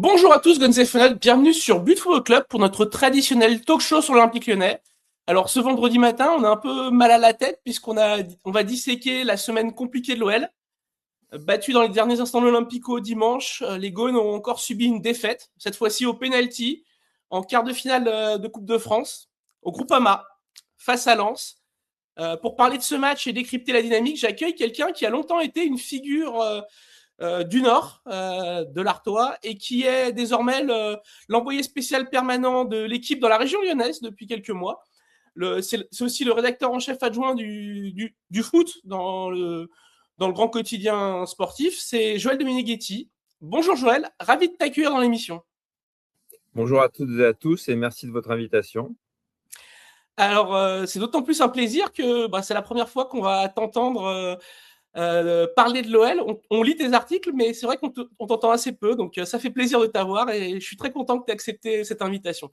Bonjour à tous, Guns et Fenêtre, bienvenue sur But Football Club pour notre traditionnel talk show sur l'Olympique Lyonnais. Alors ce vendredi matin, on a un peu mal à la tête puisqu'on va disséquer la semaine compliquée de l'OL. Battu dans les derniers instants de l'Olympico dimanche, les Gaunes ont encore subi une défaite, cette fois-ci au penalty, en quart de finale de Coupe de France, au Groupama, face à Lens. Pour parler de ce match et décrypter la dynamique, j'accueille quelqu'un qui a longtemps été une figure du Nord, de l'Artois, et qui est désormais l'envoyé spécial permanent de l'équipe dans la région lyonnaise depuis quelques mois. C'est aussi le rédacteur en chef adjoint du foot dans le grand quotidien sportif. C'est Joël Dominguetti. Bonjour Joël, ravi de t'accueillir dans l'émission. Bonjour à toutes et à tous et merci de votre invitation. Alors, c'est d'autant plus un plaisir que c'est la première fois qu'on va t'entendre parler de l'OL. On lit tes articles, mais c'est vrai on t'entend assez peu, donc ça fait plaisir de t'avoir et je suis très content que tu aies accepté cette invitation.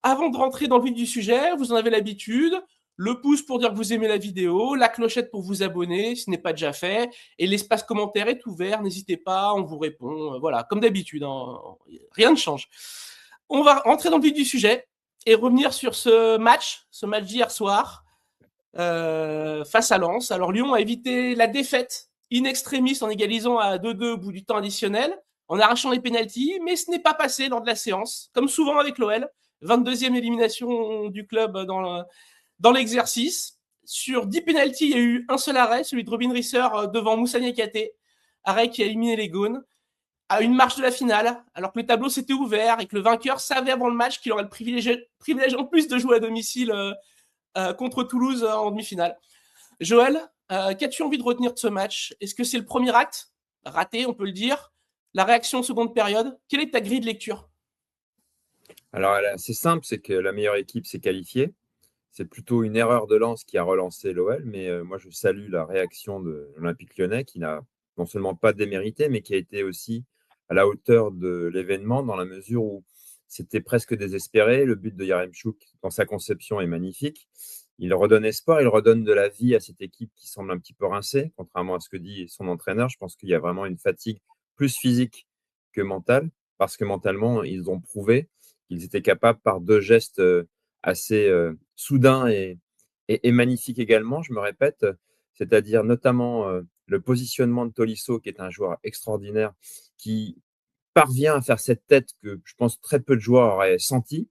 Avant de rentrer dans le vif du sujet, vous en avez l'habitude, le pouce pour dire que vous aimez la vidéo, la clochette pour vous abonner si ce n'est pas déjà fait, et l'espace commentaire est ouvert, n'hésitez pas, on vous répond, voilà, comme d'habitude, hein, rien ne change. On va rentrer dans le vif du sujet et revenir sur ce match d'hier soir face à Lens. Alors Lyon a évité la défaite in extremis en égalisant à 2-2 au bout du temps additionnel, en arrachant les pénaltys, mais ce n'est pas passé lors de la séance, comme souvent avec l'OL. 22e élimination du club dans l'exercice. Sur 10 pénaltys, il y a eu un seul arrêt, celui de Robin Risser devant Moussa Niakhaté, arrêt qui a éliminé les Gaunes, à une marche de la finale, alors que le tableau s'était ouvert et que le vainqueur savait avant le match qu'il aurait le privilège en plus de jouer à domicile contre Toulouse en demi-finale. Joël, qu'as-tu envie de retenir de ce match? Est-ce que c'est le premier acte raté, on peut le dire? La réaction seconde période? Quelle est ta grille de lecture? Alors, c'est simple, c'est que la meilleure équipe s'est qualifiée. C'est plutôt une erreur de Lens qui a relancé l'OL, mais moi je salue la réaction de l'Olympique Lyonnais qui n'a non seulement pas démérité, mais qui a été aussi à la hauteur de l'événement dans la mesure où c'était presque désespéré. Le but de Yaremchuk dans sa conception est magnifique. Il redonne espoir, il redonne de la vie à cette équipe qui semble un petit peu rincée, contrairement à ce que dit son entraîneur. Je pense qu'il y a vraiment une fatigue plus physique que mentale, parce que mentalement, ils ont prouvé qu'ils étaient capables par deux gestes assez soudains et magnifiques également, je me répète, c'est-à-dire notamment le positionnement de Tolisso, qui est un joueur extraordinaire, qui parvient à faire cette tête que je pense très peu de joueurs auraient senti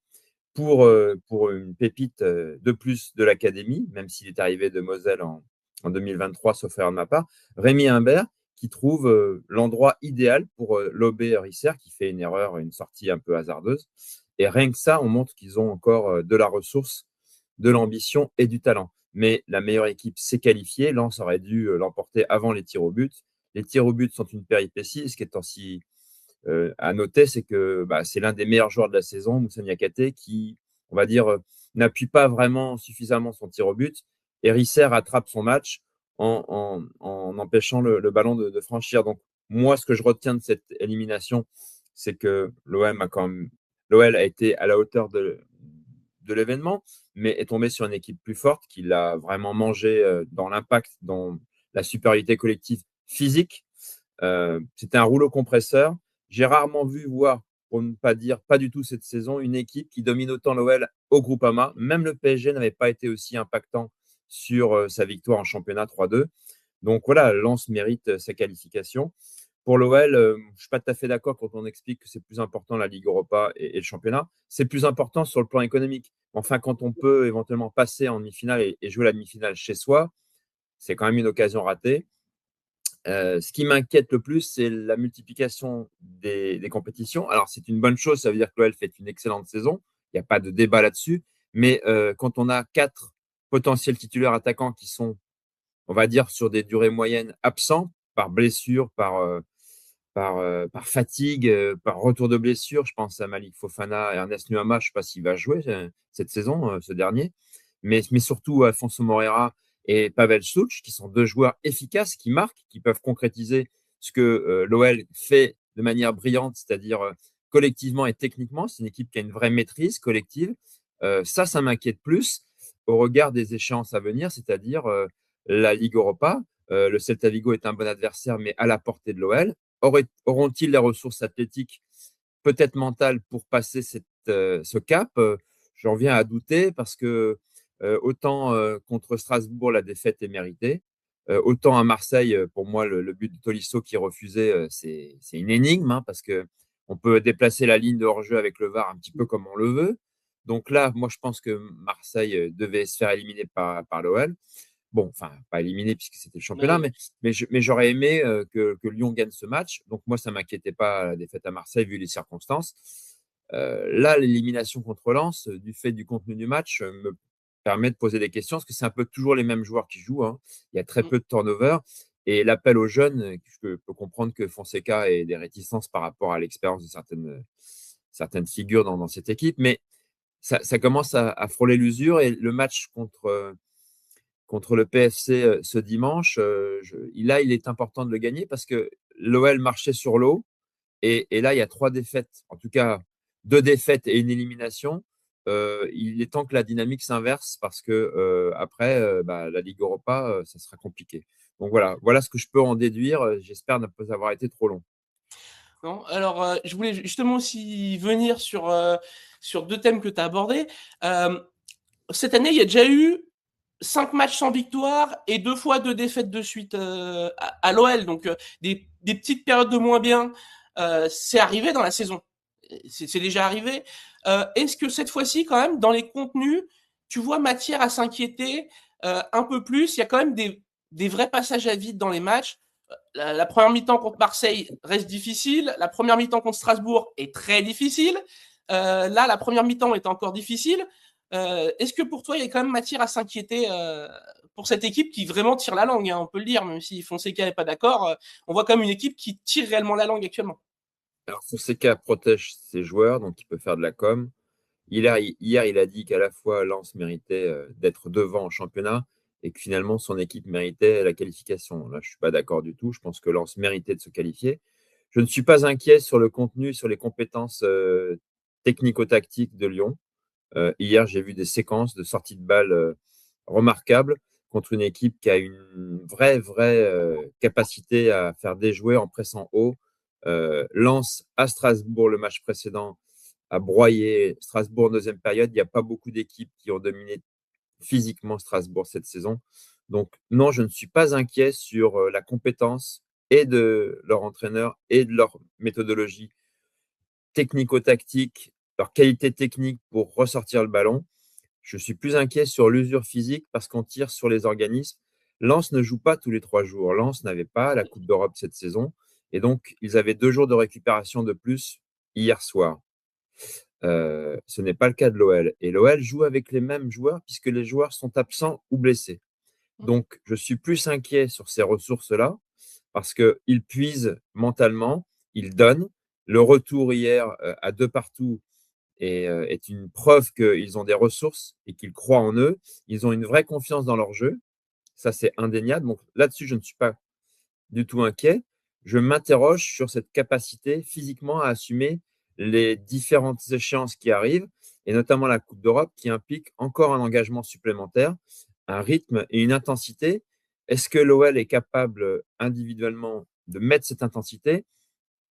pour une pépite de plus de l'académie, même s'il est arrivé de Moselle en 2023, sauf erreur de ma part. Rémi Imbert, qui trouve l'endroit idéal pour lober Risser, qui fait une erreur, une sortie un peu hasardeuse. Et rien que ça, on montre qu'ils ont encore de la ressource, de l'ambition et du talent. Mais la meilleure équipe s'est qualifiée. Lens aurait dû l'emporter avant les tirs au but. Les tirs au but sont une péripétie. Ce qui est aussi à noter, c'est que c'est l'un des meilleurs joueurs de la saison, Moussa Niakhaté, qui, on va dire, n'appuie pas vraiment suffisamment son tir au but. Et Risser rattrape son match en empêchant le ballon de franchir. Donc, moi, ce que je retiens de cette élimination, c'est que l'OL a été à la hauteur de l'événement, mais est tombé sur une équipe plus forte qui l'a vraiment mangé dans l'impact, dans la supériorité collective physique. C'était un rouleau compresseur. J'ai rarement vu, voire pour ne pas dire pas du tout cette saison, une équipe qui domine autant l'OL au Groupama. Même le PSG n'avait pas été aussi impactant sur sa victoire en championnat 3-2. Donc voilà, Lens mérite sa qualification. Pour l'OL, je ne suis pas tout à fait d'accord quand on explique que c'est plus important la Ligue Europa et le championnat. C'est plus important sur le plan économique. Enfin, quand on peut éventuellement passer en demi-finale et jouer la demi-finale chez soi, c'est quand même une occasion ratée. Ce qui m'inquiète le plus, c'est la multiplication des compétitions. Alors, c'est une bonne chose, ça veut dire que l'OL fait une excellente saison. Il n'y a pas de débat là-dessus. Mais quand on a 4 potentiels titulaires attaquants qui sont, on va dire, sur des durées moyennes absents, par blessure, par fatigue, par retour de blessure, je pense à Malik Fofana et Ernest Nuama, je ne sais pas s'il va jouer cette saison, ce dernier, mais surtout Afonso Moreira et Pavel Suc, qui sont deux joueurs efficaces, qui marquent, qui peuvent concrétiser ce que l'OL fait de manière brillante, c'est-à-dire collectivement et techniquement. C'est une équipe qui a une vraie maîtrise collective. Ça m'inquiète plus au regard des échéances à venir, c'est-à-dire la Ligue Europa. Le Celta Vigo est un bon adversaire, mais à la portée de l'OL. Auront-ils les ressources athlétiques peut-être mental pour passer ce cap, j'en viens à douter parce que autant contre Strasbourg, la défaite est méritée. Autant à Marseille, pour moi, le but de Tolisso qui refusait, c'est une énigme, hein, parce que on peut déplacer la ligne de hors-jeu avec le VAR un petit peu comme on le veut. Donc là, moi, je pense que Marseille devait se faire éliminer par l'OL. Bon, enfin, pas éliminé puisque c'était le championnat, Mais mais j'aurais aimé que Lyon gagne ce match. Donc moi, ça m'inquiétait pas la défaite à Marseille vu les circonstances. Là, l'élimination contre Lens, du fait du contenu du match, me permet de poser des questions parce que c'est un peu toujours les mêmes joueurs qui jouent, hein. Il y a très peu de turnover. Et l'appel aux jeunes, je peux comprendre que Fonseca ait des réticences par rapport à l'expérience de certaines figures dans cette équipe, mais ça commence à frôler l'usure. Et le match contre le PFC ce dimanche, là, il est important de le gagner parce que l'OL marchait sur l'eau. Et là, il y a 3 défaites, en tout cas 2 défaites et une élimination. Il est temps que la dynamique s'inverse parce que après, la Ligue Europa, ça sera compliqué. Donc voilà ce que je peux en déduire. J'espère ne pas avoir été trop long. non, alors je voulais justement aussi venir sur deux thèmes que tu as abordés. Euh, Cette année, il y a déjà eu 5 matchs sans victoire et 2 fois 2 défaites de suite à l'OL. Donc des petites périodes de moins bien, c'est arrivé dans la saison. C'est déjà arrivé. Est-ce que cette fois-ci, quand même, dans les contenus, tu vois matière à s'inquiéter un peu plus? Il y a quand même des vrais passages à vide dans les matchs. La première mi-temps contre Marseille reste difficile. La première mi-temps contre Strasbourg est très difficile. Là, la première mi-temps est encore difficile. Est-ce que pour toi, il y a quand même matière à s'inquiéter pour cette équipe qui vraiment tire la langue, hein, on peut le dire, même si Fonseca n'est pas d'accord, on voit quand même une équipe qui tire réellement la langue actuellement. Alors, Fonseca protège ses joueurs, donc il peut faire de la com. Hier, il a dit qu'à la fois Lens méritait d'être devant en championnat et que finalement son équipe méritait la qualification. Là, je ne suis pas d'accord du tout. Je pense que Lens méritait de se qualifier. Je ne suis pas inquiet sur le contenu, sur les compétences technico-tactiques de Lyon. Hier, j'ai vu des séquences de sorties de balles remarquables contre une équipe qui a une vraie capacité à faire déjouer en pressant haut. Lens à Strasbourg, le match précédent, a broyé Strasbourg en deuxième période. Il n'y a pas beaucoup d'équipes qui ont dominé physiquement Strasbourg cette saison. Donc, non, je ne suis pas inquiet sur la compétence et de leur entraîneur et de leur méthodologie technico-tactique, leur qualité technique pour ressortir le ballon. Je suis plus inquiet sur l'usure physique parce qu'on tire sur les organismes. Lens ne joue pas tous les 3 jours. Lens n'avait pas la Coupe d'Europe cette saison. Et donc, ils avaient 2 jours de récupération de plus hier soir. Ce n'est pas le cas de l'OL. Et l'OL joue avec les mêmes joueurs puisque les joueurs sont absents ou blessés. Donc, je suis plus inquiet sur ces ressources-là parce qu'ils puisent mentalement, ils donnent. Le retour hier à 2 partout est une preuve qu'ils ont des ressources et qu'ils croient en eux. Ils ont une vraie confiance dans leur jeu. Ça, c'est indéniable. Donc là-dessus, je ne suis pas du tout inquiet. Je m'interroge sur cette capacité physiquement à assumer les différentes échéances qui arrivent, et notamment la Coupe d'Europe qui implique encore un engagement supplémentaire, un rythme et une intensité. Est-ce que l'OL est capable individuellement de mettre cette intensité?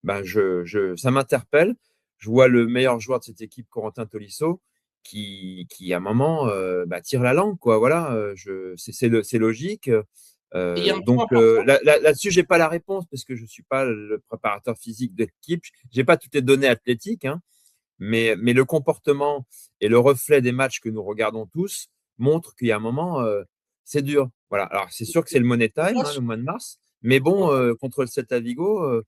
Ça m'interpelle. Je vois le meilleur joueur de cette équipe, Corentin Tolisso, qui à un moment tire la langue, quoi. Voilà, c'est logique. Et il y a un point Donc important. là-dessus, j'ai pas la réponse parce que je suis pas le préparateur physique de l'équipe. J'ai pas toutes les données athlétiques, hein, mais le comportement et le reflet des matchs que nous regardons tous montrent qu'il y a un moment, c'est dur. Voilà. Alors c'est sûr que c'est le money time, hein, le mois de mars, mais bon, contre le Celta Vigo,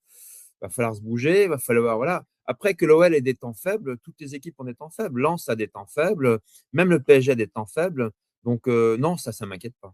va falloir se bouger, va falloir voilà. Après que l'OL ait des temps faibles, toutes les équipes ont des temps faibles. Lens a des temps faibles, même le PSG a des temps faibles. Donc non, ça m'inquiète pas.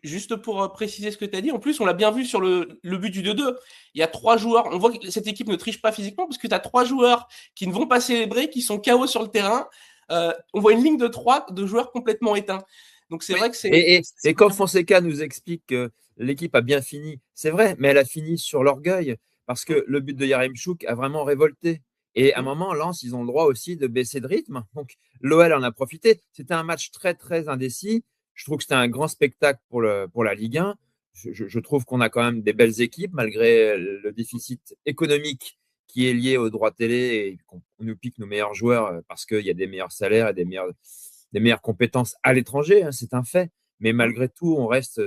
Juste pour préciser ce que tu as dit, en plus, on l'a bien vu sur le but du 2-2. Il y a 3 joueurs. On voit que cette équipe ne triche pas physiquement parce que tu as 3 joueurs qui ne vont pas célébrer, qui sont KO sur le terrain. On voit une ligne de 3 joueurs complètement éteints. Donc c'est Oui. vrai que c'est. Et quand Fonseca nous explique que l'équipe a bien fini, c'est vrai, mais elle a fini sur l'orgueil parce que le but de Yaremchuk a vraiment révolté. Et à un moment, Lens, ils ont le droit aussi de baisser de rythme. Donc l'OL en a profité. C'était un match très indécis. Je trouve que c'était un grand spectacle pour la Ligue 1. Je trouve qu'on a quand même des belles équipes malgré le déficit économique qui est lié aux droits télé et qu'on nous pique nos meilleurs joueurs parce qu'il y a des meilleurs salaires et des meilleures compétences à l'étranger, hein, c'est un fait. Mais malgré tout, on reste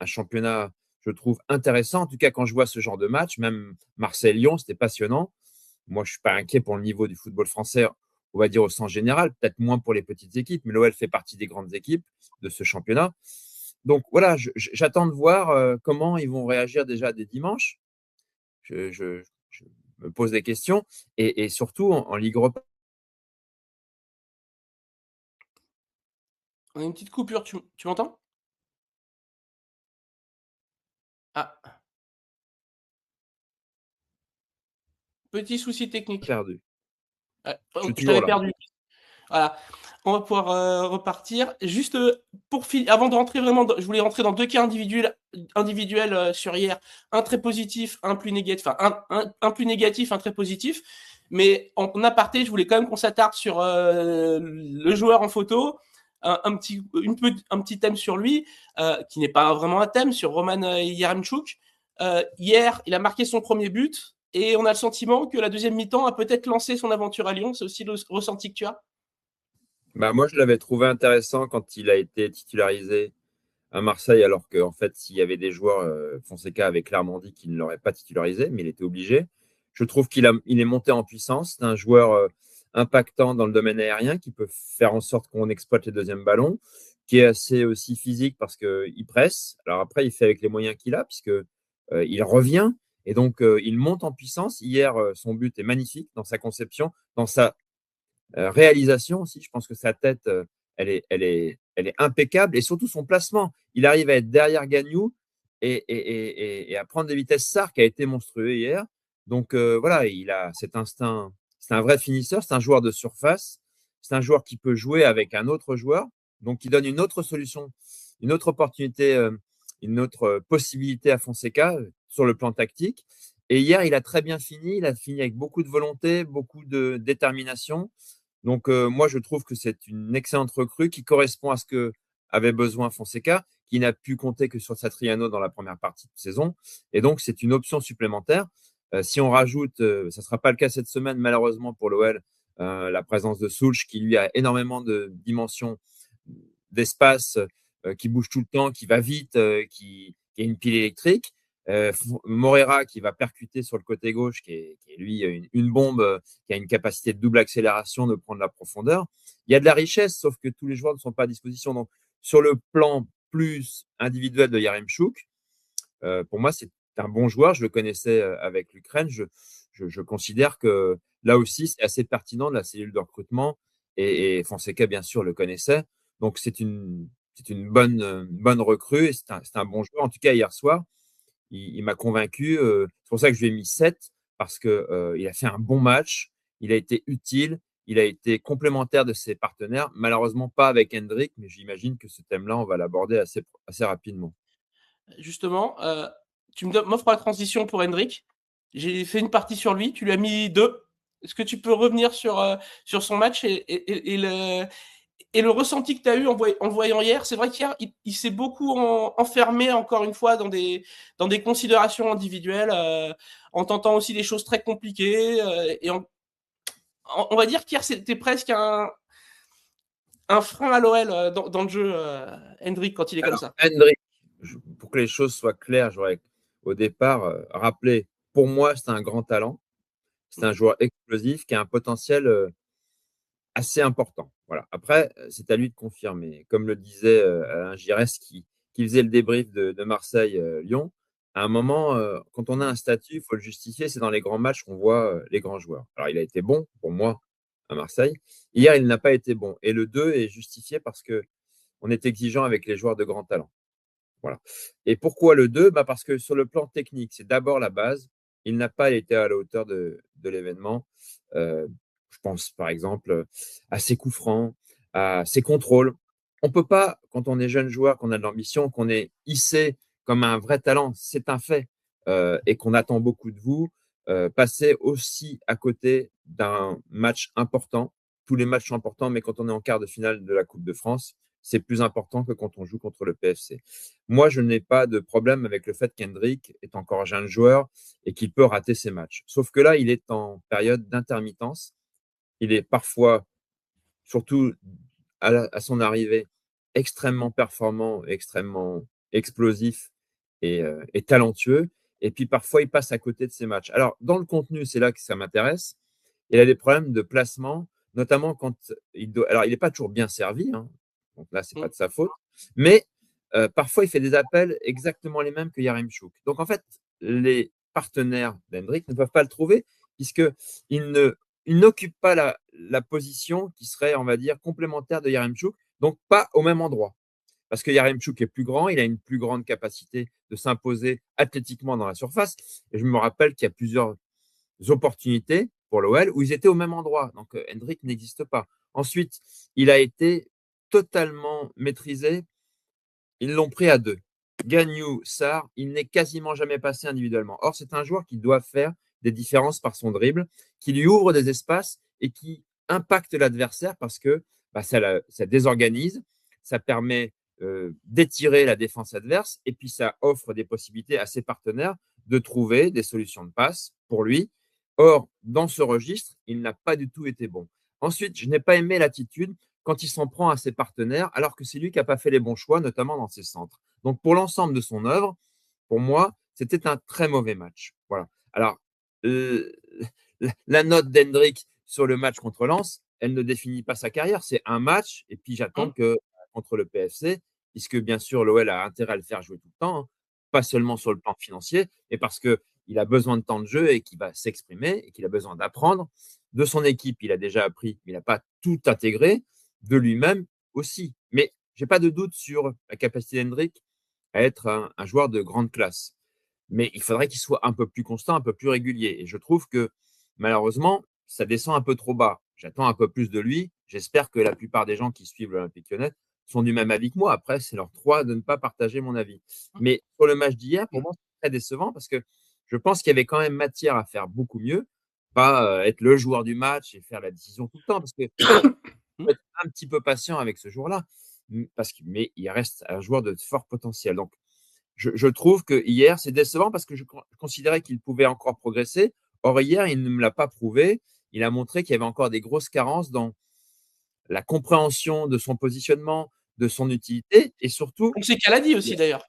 un championnat, je trouve, intéressant. En tout cas, quand je vois ce genre de match, même Marseille-Lyon, c'était passionnant. Moi, je ne suis pas inquiet pour le niveau du football français, on va dire au sens général, peut-être moins pour les petites équipes, mais l'OL fait partie des grandes équipes de ce championnat. Donc voilà, j'attends de voir comment ils vont réagir déjà dès dimanche. Je me pose des questions. Et surtout, en Ligue Europa. On a une petite coupure, tu m'entends? Ah, petit souci technique. Perdu. Je suis Je toujours t'avais là. perdu. Voilà, on va pouvoir repartir. Juste avant de rentrer vraiment, je voulais rentrer dans deux cas individuels sur hier. Un très positif, un plus négatif, enfin un plus négatif, un très positif. Mais en aparté, je voulais quand même qu'on s'attarde sur le joueur en photo, un petit thème sur lui, qui n'est pas vraiment un thème, sur Roman Yaremchuk. Hier, il a marqué son premier but. Et on a le sentiment que la deuxième mi-temps a peut-être lancé son aventure à Lyon. C'est aussi le ressenti que tu as? Bah, moi, je l'avais trouvé intéressant quand il a été titularisé à Marseille, alors qu'en fait, s'il y avait des joueurs, Fonseca avait clairement dit qu'il ne l'aurait pas titularisé, mais il était obligé. Je trouve il est monté en puissance. C'est un joueur impactant dans le domaine aérien qui peut faire en sorte qu'on exploite les deuxièmes ballons, qui est assez aussi physique parce qu'il presse. Alors après, il fait avec les moyens qu'il a, puisque il revient et donc il monte en puissance. Hier, son but est magnifique dans sa conception, dans sa réalisation aussi. Je pense que sa tête, elle est impeccable et surtout son placement. Il arrive à être derrière Gagnou et à prendre des vitesses. Sarr qui a été monstrueux hier. Donc voilà, il a cet instinct. C'est un vrai finisseur, c'est un joueur de surface, c'est un joueur qui peut jouer avec un autre joueur, donc qui donne une autre solution, une autre opportunité, une autre possibilité à Fonseca sur le plan tactique. Et hier, il a très bien fini, il a fini avec beaucoup de volonté, beaucoup de détermination. Donc, moi, je trouve que c'est une excellente recrue qui correspond à ce que avait besoin Fonseca, qui n'a pu compter que sur Satriano dans la première partie de saison. Et donc, c'est une option supplémentaire. Si on rajoute, ça ne sera pas le cas cette semaine, malheureusement pour l'OL, la présence de Soulch, qui lui a énormément de dimensions d'espace, qui bouge tout le temps, qui va vite, qui est une pile électrique. Morera qui va percuter sur le côté gauche, qui est lui une bombe, qui a une capacité de double accélération, de prendre la profondeur. Il y a de la richesse, sauf que tous les joueurs ne sont pas à disposition. Donc, sur le plan plus individuel de Yaremchuk, pour moi, c'est un bon joueur. Je le connaissais avec l'Ukraine. Je considère que là aussi, c'est assez pertinent de la cellule de recrutement. Et Fonseca, bien sûr, le connaissait. Donc, c'est une bonne recrue et c'est un bon joueur. En tout cas, hier soir, il m'a convaincu. C'est pour ça que je lui ai mis 7 parce qu'il a fait un bon match. Il a été utile. Il a été complémentaire de ses partenaires. Malheureusement, pas avec Hendrik, mais j'imagine que ce thème-là, on va l'aborder assez rapidement. Justement, tu m'offres la transition pour Hendrik. J'ai fait une partie sur lui, tu lui as mis 2. Est-ce que tu peux revenir sur son match et le ressenti que tu as eu en le voyant hier? C'est vrai qu'hier, il s'est beaucoup enfermé, encore une fois, dans des considérations individuelles, en tentant aussi des choses très compliquées. On va dire qu'hier, c'était presque un frein à l'OL dans le jeu, Hendrik, quand il est comme Alors, ça. Hendrik, pour que les choses soient claires, j'aurais au départ rappelé, pour moi, c'est un grand talent. C'est un joueur explosif qui a un potentiel assez important. Voilà. Après, c'est à lui de confirmer. Comme le disait Alain Giresse qui faisait le débrief de Marseille-Lyon, à un moment, quand on a un statut, il faut le justifier. C'est dans les grands matchs qu'on voit les grands joueurs. Alors, il a été bon pour moi à Marseille. Hier, il n'a pas été bon. Et le 2 est justifié parce que on est exigeant avec les joueurs de grand talent. Voilà. Et pourquoi le 2? Parce que sur le plan technique, c'est d'abord la base. Il n'a pas été à la hauteur de l'événement. Je pense par exemple à ses coups francs, à ses contrôles. On ne peut pas, quand on est jeune joueur, qu'on a de l'ambition, qu'on est hissé comme un vrai talent, c'est un fait, et qu'on attend beaucoup de vous, passer aussi à côté d'un match important. Tous les matchs sont importants, mais quand on est en quart de finale de la Coupe de France, c'est plus important que quand on joue contre le PFC. Moi, je n'ai pas de problème avec le fait qu'Hendrick est encore un jeune joueur et qu'il peut rater ses matchs. Sauf que là, il est en période d'intermittence. Il est parfois, surtout à son arrivée, extrêmement performant, extrêmement explosif et talentueux. Et puis parfois, il passe à côté de ses matchs. Alors, dans le contenu, c'est là que ça m'intéresse. Il a des problèmes de placement, notamment quand il doit. Alors, il n'est pas toujours bien servi, hein, donc là, ce n'est pas Mm. de sa faute. Mais parfois, il fait des appels exactement les mêmes que Yaremchuk. Donc, en fait, les partenaires d'Hendrick ne peuvent pas le trouver, puisqu'il ne, il n'occupe pas la position qui serait, on va dire, complémentaire de Yaremchuk, donc pas au même endroit. Parce que Yaremchuk est plus grand, il a une plus grande capacité de s'imposer athlétiquement dans la surface. Et je me rappelle qu'il y a plusieurs opportunités pour l'OL où ils étaient au même endroit. Donc, Hendrick n'existe pas. Ensuite, il a été totalement maîtrisé. Ils l'ont pris à deux. Gagnou, Sarr, il n'est quasiment jamais passé individuellement. Or, c'est un joueur qui doit faire des différences par son dribble, qui lui ouvre des espaces et qui impacte l'adversaire parce que ça désorganise, ça permet d'étirer la défense adverse et puis ça offre des possibilités à ses partenaires de trouver des solutions de passe pour lui. Or, dans ce registre, il n'a pas du tout été bon. Ensuite, je n'ai pas aimé l'attitude quand il s'en prend à ses partenaires, alors que c'est lui qui n'a pas fait les bons choix, notamment dans ses centres. Donc, pour l'ensemble de son œuvre, pour moi, c'était un très mauvais match. Voilà. Alors, euh, la note d'Hendrick sur le match contre Lens, elle ne définit pas sa carrière. C'est un match, et puis j'attends Mm. que contre le PFC, puisque bien sûr, l'OL a intérêt à le faire jouer tout le temps, hein, pas seulement sur le plan financier, mais parce qu'il a besoin de temps de jeu et qu'il va s'exprimer et qu'il a besoin d'apprendre. De son équipe, il a déjà appris, mais il n'a pas tout intégré. De lui-même aussi. Mais je n'ai pas de doute sur la capacité d'Hendrick à être un joueur de grande classe. Mais il faudrait qu'il soit un peu plus constant, un peu plus régulier. Et je trouve que malheureusement, ça descend un peu trop bas. J'attends un peu plus de lui. J'espère que la plupart des gens qui suivent l'Olympique Lyonnais sont du même avis que moi. Après, c'est leur droit de ne pas partager mon avis. Mais pour le match d'hier, pour moi, c'est très décevant parce que je pense qu'il y avait quand même matière à faire beaucoup mieux, pas être le joueur du match et faire la décision tout le temps. Parce que Mm. faut être un petit peu patient avec ce joueur-là, mais il reste un joueur de fort potentiel. Donc, je trouve que hier, c'est décevant parce que je considérais qu'il pouvait encore progresser. Or, hier, il ne me l'a pas prouvé. Il a montré qu'il y avait encore des grosses carences dans la compréhension de son positionnement, de son utilité et surtout, Fonseca l'a dit aussi d'ailleurs.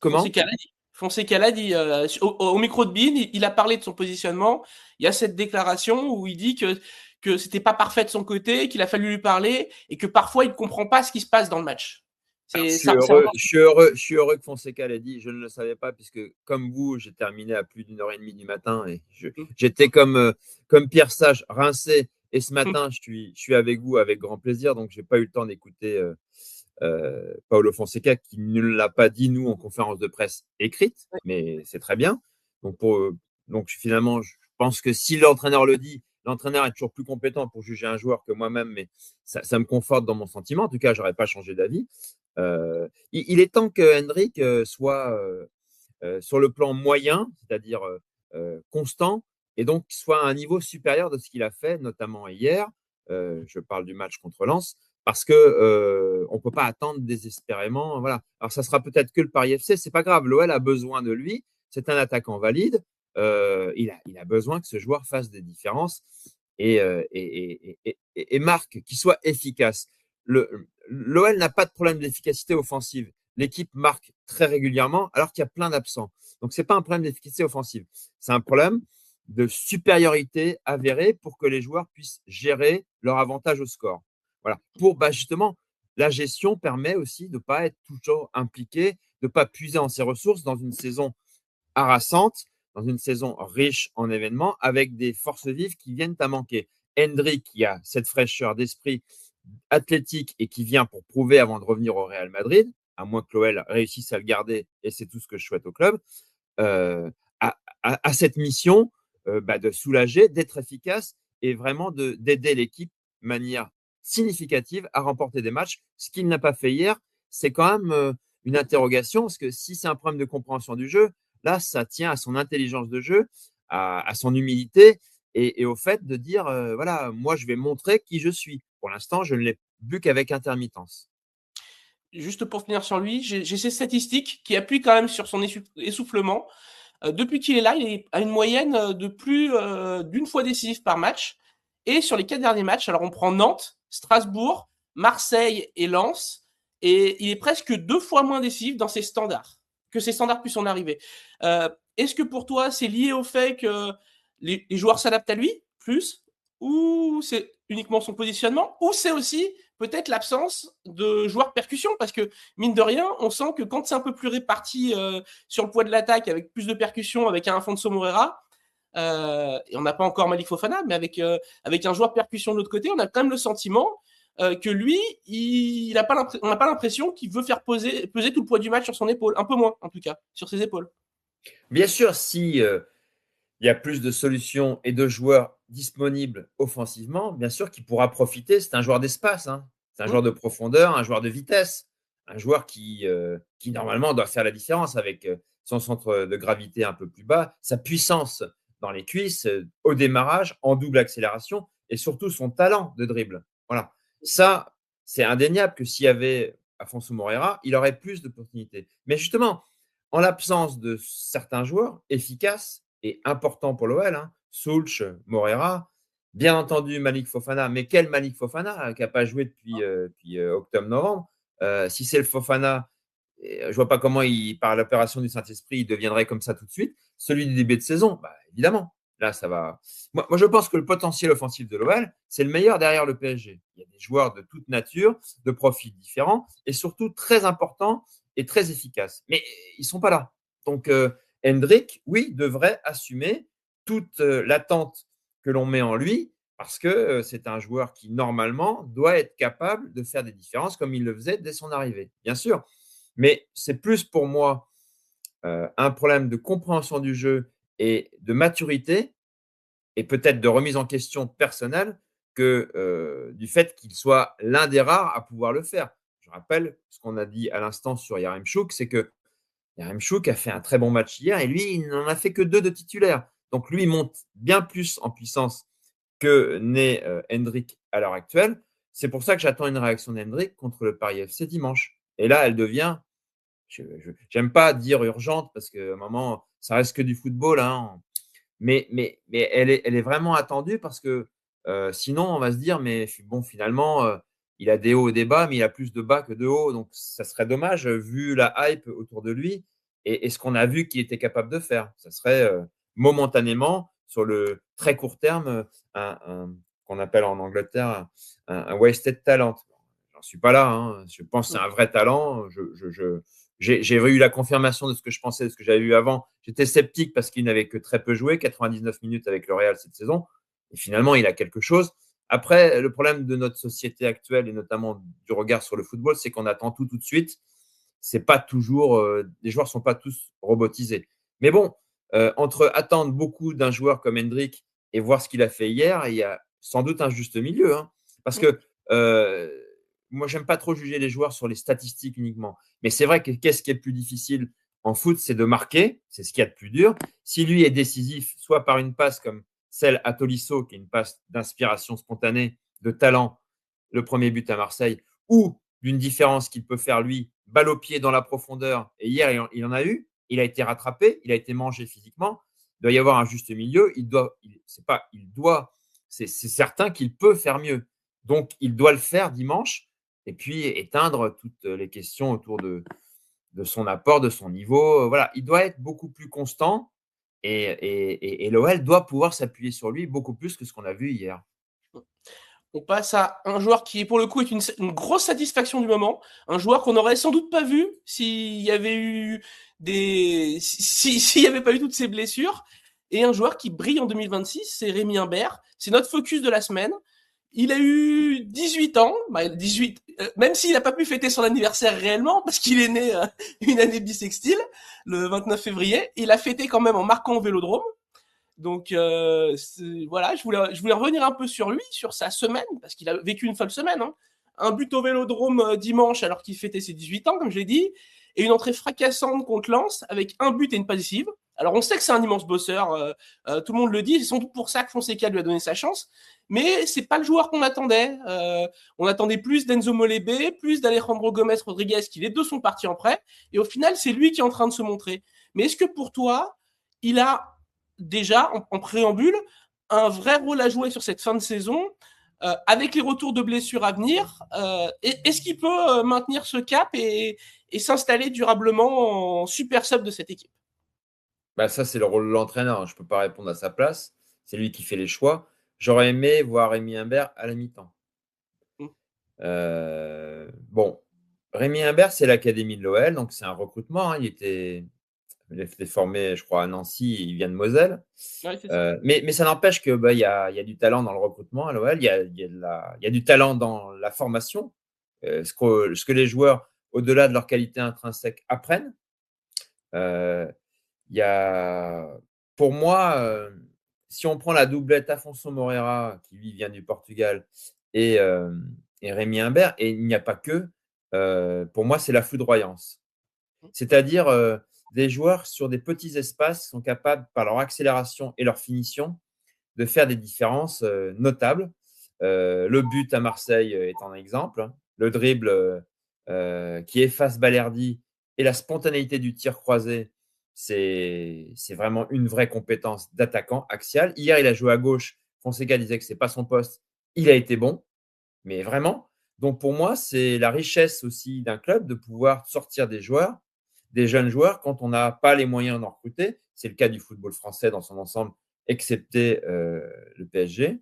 comment? Fonseca l'a dit. Fonseca l'a dit au micro de Bean, il a parlé de son positionnement. Il y a cette déclaration où il dit que c'était pas parfait de son côté, qu'il a fallu lui parler et que parfois il ne comprend pas ce qui se passe dans le match. Alors, C'est ça, c'est important. je suis heureux que Fonseca l'ait dit. Je ne le savais pas puisque, comme vous, j'ai terminé à plus d'1 h 30 du matin et j'étais comme Pierre Sage, rincé. Et ce matin, je suis avec vous avec grand plaisir. Donc, j'ai pas eu le temps d'écouter Paulo Fonseca qui ne l'a pas dit, nous, en conférence de presse écrite, mais c'est très bien. Donc, finalement, je pense que si l'entraîneur le dit, l'entraîneur est toujours plus compétent pour juger un joueur que moi-même, mais ça me conforte dans mon sentiment. En tout cas, je n'aurais pas changé d'avis. Il est temps que Hendrick soit sur le plan moyen, c'est-à-dire constant, et donc soit à un niveau supérieur de ce qu'il a fait, notamment hier. Je parle du match contre Lens, parce que on ne peut pas attendre désespérément. Voilà. Alors, ça sera peut-être que le Paris FC, c'est pas grave. L'OL a besoin de lui. C'est un attaquant valide. Il a besoin que ce joueur fasse des différences et marque, qu'il soit efficace. L'OL n'a pas de problème d'efficacité offensive. L'équipe marque très régulièrement alors qu'il y a plein d'absents. Donc, ce n'est pas un problème d'efficacité offensive. C'est un problème de supériorité avérée pour que les joueurs puissent gérer leur avantage au score. Voilà. Pour justement, la gestion permet aussi de ne pas être toujours impliqué, de ne pas puiser en ses ressources dans une saison harassante, dans une saison riche en événements, avec des forces vives qui viennent à manquer. Hendrick, qui a cette fraîcheur d'esprit athlétique et qui vient pour prouver avant de revenir au Real Madrid, à moins que l'OL réussisse à le garder, et c'est tout ce que je souhaite au club, à cette mission de soulager, d'être efficace et vraiment d'aider l'équipe de manière significative à remporter des matchs. Ce qu'il n'a pas fait hier, c'est quand même une interrogation, parce que si c'est un problème de compréhension du jeu, là, ça tient à son intelligence de jeu, à son humilité et au fait de dire, voilà, moi, je vais montrer qui je suis. Pour l'instant, je ne l'ai vu qu'avec intermittence. juste pour finir sur lui, j'ai ces statistiques qui appuient quand même sur son essoufflement. Depuis qu'il est là, il est à une moyenne de plus d'une fois décisif par match. Et sur les 4 derniers matchs, alors on prend Nantes, Strasbourg, Marseille et Lens, et il est presque 2 fois moins décisif dans ses standards, que ses standards puissent en arriver. Est-ce que pour toi, c'est lié au fait que les joueurs s'adaptent à lui, plus, ou c'est uniquement son positionnement, ou c'est aussi peut-être l'absence de joueurs de percussion, parce que mine de rien, on sent que quand c'est un peu plus réparti sur le poids de l'attaque, avec plus de percussion, avec un Afonso Moreira, et on n'a pas encore Malik Fofana, mais avec un joueur de percussion de l'autre côté, on a quand même le sentiment que lui, on n'a pas l'impression qu'il veut faire peser tout le poids du match sur son épaule, un peu moins en tout cas, sur ses épaules. Bien sûr, si il y a plus de solutions et de joueurs disponibles offensivement, bien sûr qu'il pourra profiter. C'est un joueur d'espace, hein. C'est un joueur de profondeur, un joueur de vitesse, un joueur qui normalement doit faire la différence avec son centre de gravité un peu plus bas, sa puissance dans les cuisses, au démarrage, en double accélération et surtout son talent de dribble. Voilà. Ça, c'est indéniable que s'il y avait Afonso Moreira, il aurait plus d'opportunités. Mais justement, en l'absence de certains joueurs efficaces et importants pour l'OL, hein, Soulch, Moreira, bien entendu Malik Fofana, mais quel Malik Fofana qui n'a pas joué depuis octobre-novembre. Si c'est le Fofana, je ne vois pas comment, par l'opération du Saint-Esprit, il deviendrait comme ça tout de suite. Celui du début de saison, bah, évidemment. Là, ça va. Moi, je pense que le potentiel offensif de l'OL, c'est le meilleur derrière le PSG. Il y a des joueurs de toute nature, de profils différents et surtout très importants et très efficaces. Mais ils ne sont pas là. Donc, Hendrick, oui, devrait assumer toute l'attente que l'on met en lui parce que c'est un joueur qui, normalement, doit être capable de faire des différences comme il le faisait dès son arrivée. Bien sûr. Mais c'est plus pour moi un problème de compréhension du jeu et de maturité et peut-être de remise en question personnelle que du fait qu'il soit l'un des rares à pouvoir le faire. Je rappelle ce qu'on a dit à l'instant sur Yaremchuk, c'est que Yaremchuk a fait un très bon match hier et lui, il n'en a fait que 2 de titulaires. Donc lui, il monte bien plus en puissance que n'est Hendrick à l'heure actuelle. C'est pour ça que j'attends une réaction d'Hendrick contre le Paris FC dimanche. Et là, elle devient, j'aime pas dire urgente parce qu'à un moment, ça reste que du football, hein. Mais elle est vraiment attendue parce que sinon, on va se dire, mais bon, finalement, il a des hauts et des bas, mais il a plus de bas que de hauts. Donc, ça serait dommage vu la hype autour de lui et ce qu'on a vu qu'il était capable de faire. Ça serait momentanément, sur le très court terme, qu'on appelle en Angleterre un wasted talent. J'en suis pas là, hein. Je pense que c'est un vrai talent. J'ai eu la confirmation de ce que je pensais, de ce que j'avais vu avant. J'étais sceptique parce qu'il n'avait que très peu joué, 99 minutes avec le Real cette saison. Et finalement, il a quelque chose. Après, le problème de notre société actuelle et notamment du regard sur le football, c'est qu'on attend tout de suite. C'est pas toujours, les joueurs sont pas tous robotisés. Mais bon, entre attendre beaucoup d'un joueur comme Hendrick et voir ce qu'il a fait hier, il y a sans doute un juste milieu, hein. Parce que moi, j'aime pas trop juger les joueurs sur les statistiques uniquement. Mais c'est vrai que qu'est-ce qui est le plus difficile en foot, c'est de marquer. C'est ce qu'il y a de plus dur. Si lui est décisif, soit par une passe comme celle à Tolisso, qui est une passe d'inspiration spontanée, de talent, le premier but à Marseille, ou d'une différence qu'il peut faire lui, balle au pied dans la profondeur. Et hier, il en a eu. Il a été rattrapé, il a été mangé physiquement. Il doit y avoir un juste milieu. C'est certain qu'il peut faire mieux. Donc, il doit le faire dimanche et puis éteindre toutes les questions autour de son apport, de son niveau. Voilà, il doit être beaucoup plus constant et l'OL doit pouvoir s'appuyer sur lui beaucoup plus que ce qu'on a vu hier. On passe à un joueur qui, pour le coup, est une grosse satisfaction du moment. Un joueur qu'on n'aurait sans doute pas vu s'il y avait eu s'il n'y avait pas eu toutes ces blessures. Et un joueur qui brille en 2026, c'est Rémi Imbert. C'est notre focus de la semaine. Il a eu 18 ans, 18, même s'il n'a pas pu fêter son anniversaire réellement, parce qu'il est né une année bissextile, le 29 février. Il a fêté quand même en marquant au Vélodrome. Donc voilà, je voulais revenir un peu sur lui, sur sa semaine, parce qu'il a vécu une seule semaine, hein. Un but au Vélodrome dimanche alors qu'il fêtait ses 18 ans, comme je l'ai dit, et une entrée fracassante contre Lens avec un but et une passe décisive. Alors, on sait que c'est un immense bosseur, tout le monde le dit, c'est sans doute pour ça que Fonseca lui a donné sa chance, mais c'est pas le joueur qu'on attendait. On attendait plus d'Enzo Molebe, plus d'Alejandro Gomez Rodriguez, qui les deux sont partis en prêt, et au final, c'est lui qui est en train de se montrer. Mais est-ce que pour toi, il a déjà, en préambule, un vrai rôle à jouer sur cette fin de saison avec les retours de blessures à venir, est-ce qu'il peut maintenir ce cap et s'installer durablement en super sub de cette équipe? Bah, ça, c'est le rôle de l'entraîneur. Je ne peux pas répondre à sa place. C'est lui qui fait les choix. J'aurais aimé voir Rémi Imbert à la mi-temps. Bon, Rémi Imbert, c'est l'académie de l'OL, donc c'est un recrutement. Hein. Il a été formé, je crois, à Nancy, il vient de Moselle. Ouais, c'est ça. Mais ça n'empêche que il y a du talent dans le recrutement à l'OL, il y a du talent dans la formation, ce que les joueurs, au-delà de leur qualité intrinsèque, apprennent. Il y a, pour moi, si on prend la doublette Afonso Moreira, qui lui vient du Portugal, et, euh, et Rémi Imbert, et il n'y a pas que, pour moi, c'est la foudroyance. C'est-à-dire des joueurs sur des petits espaces sont capables, par leur accélération et leur finition, de faire des différences notables. Le but à Marseille est un exemple. Hein. Le dribble qui efface Balerdi et la spontanéité du tir croisé, c'est vraiment une vraie compétence d'attaquant axial. Hier, il a joué à gauche. Fonseca disait que ce n'est pas son poste. Il a été bon, mais vraiment. Donc pour moi, c'est la richesse aussi d'un club de pouvoir sortir des joueurs, des jeunes joueurs, quand on n'a pas les moyens d'en recruter. C'est le cas du football français dans son ensemble, excepté le PSG.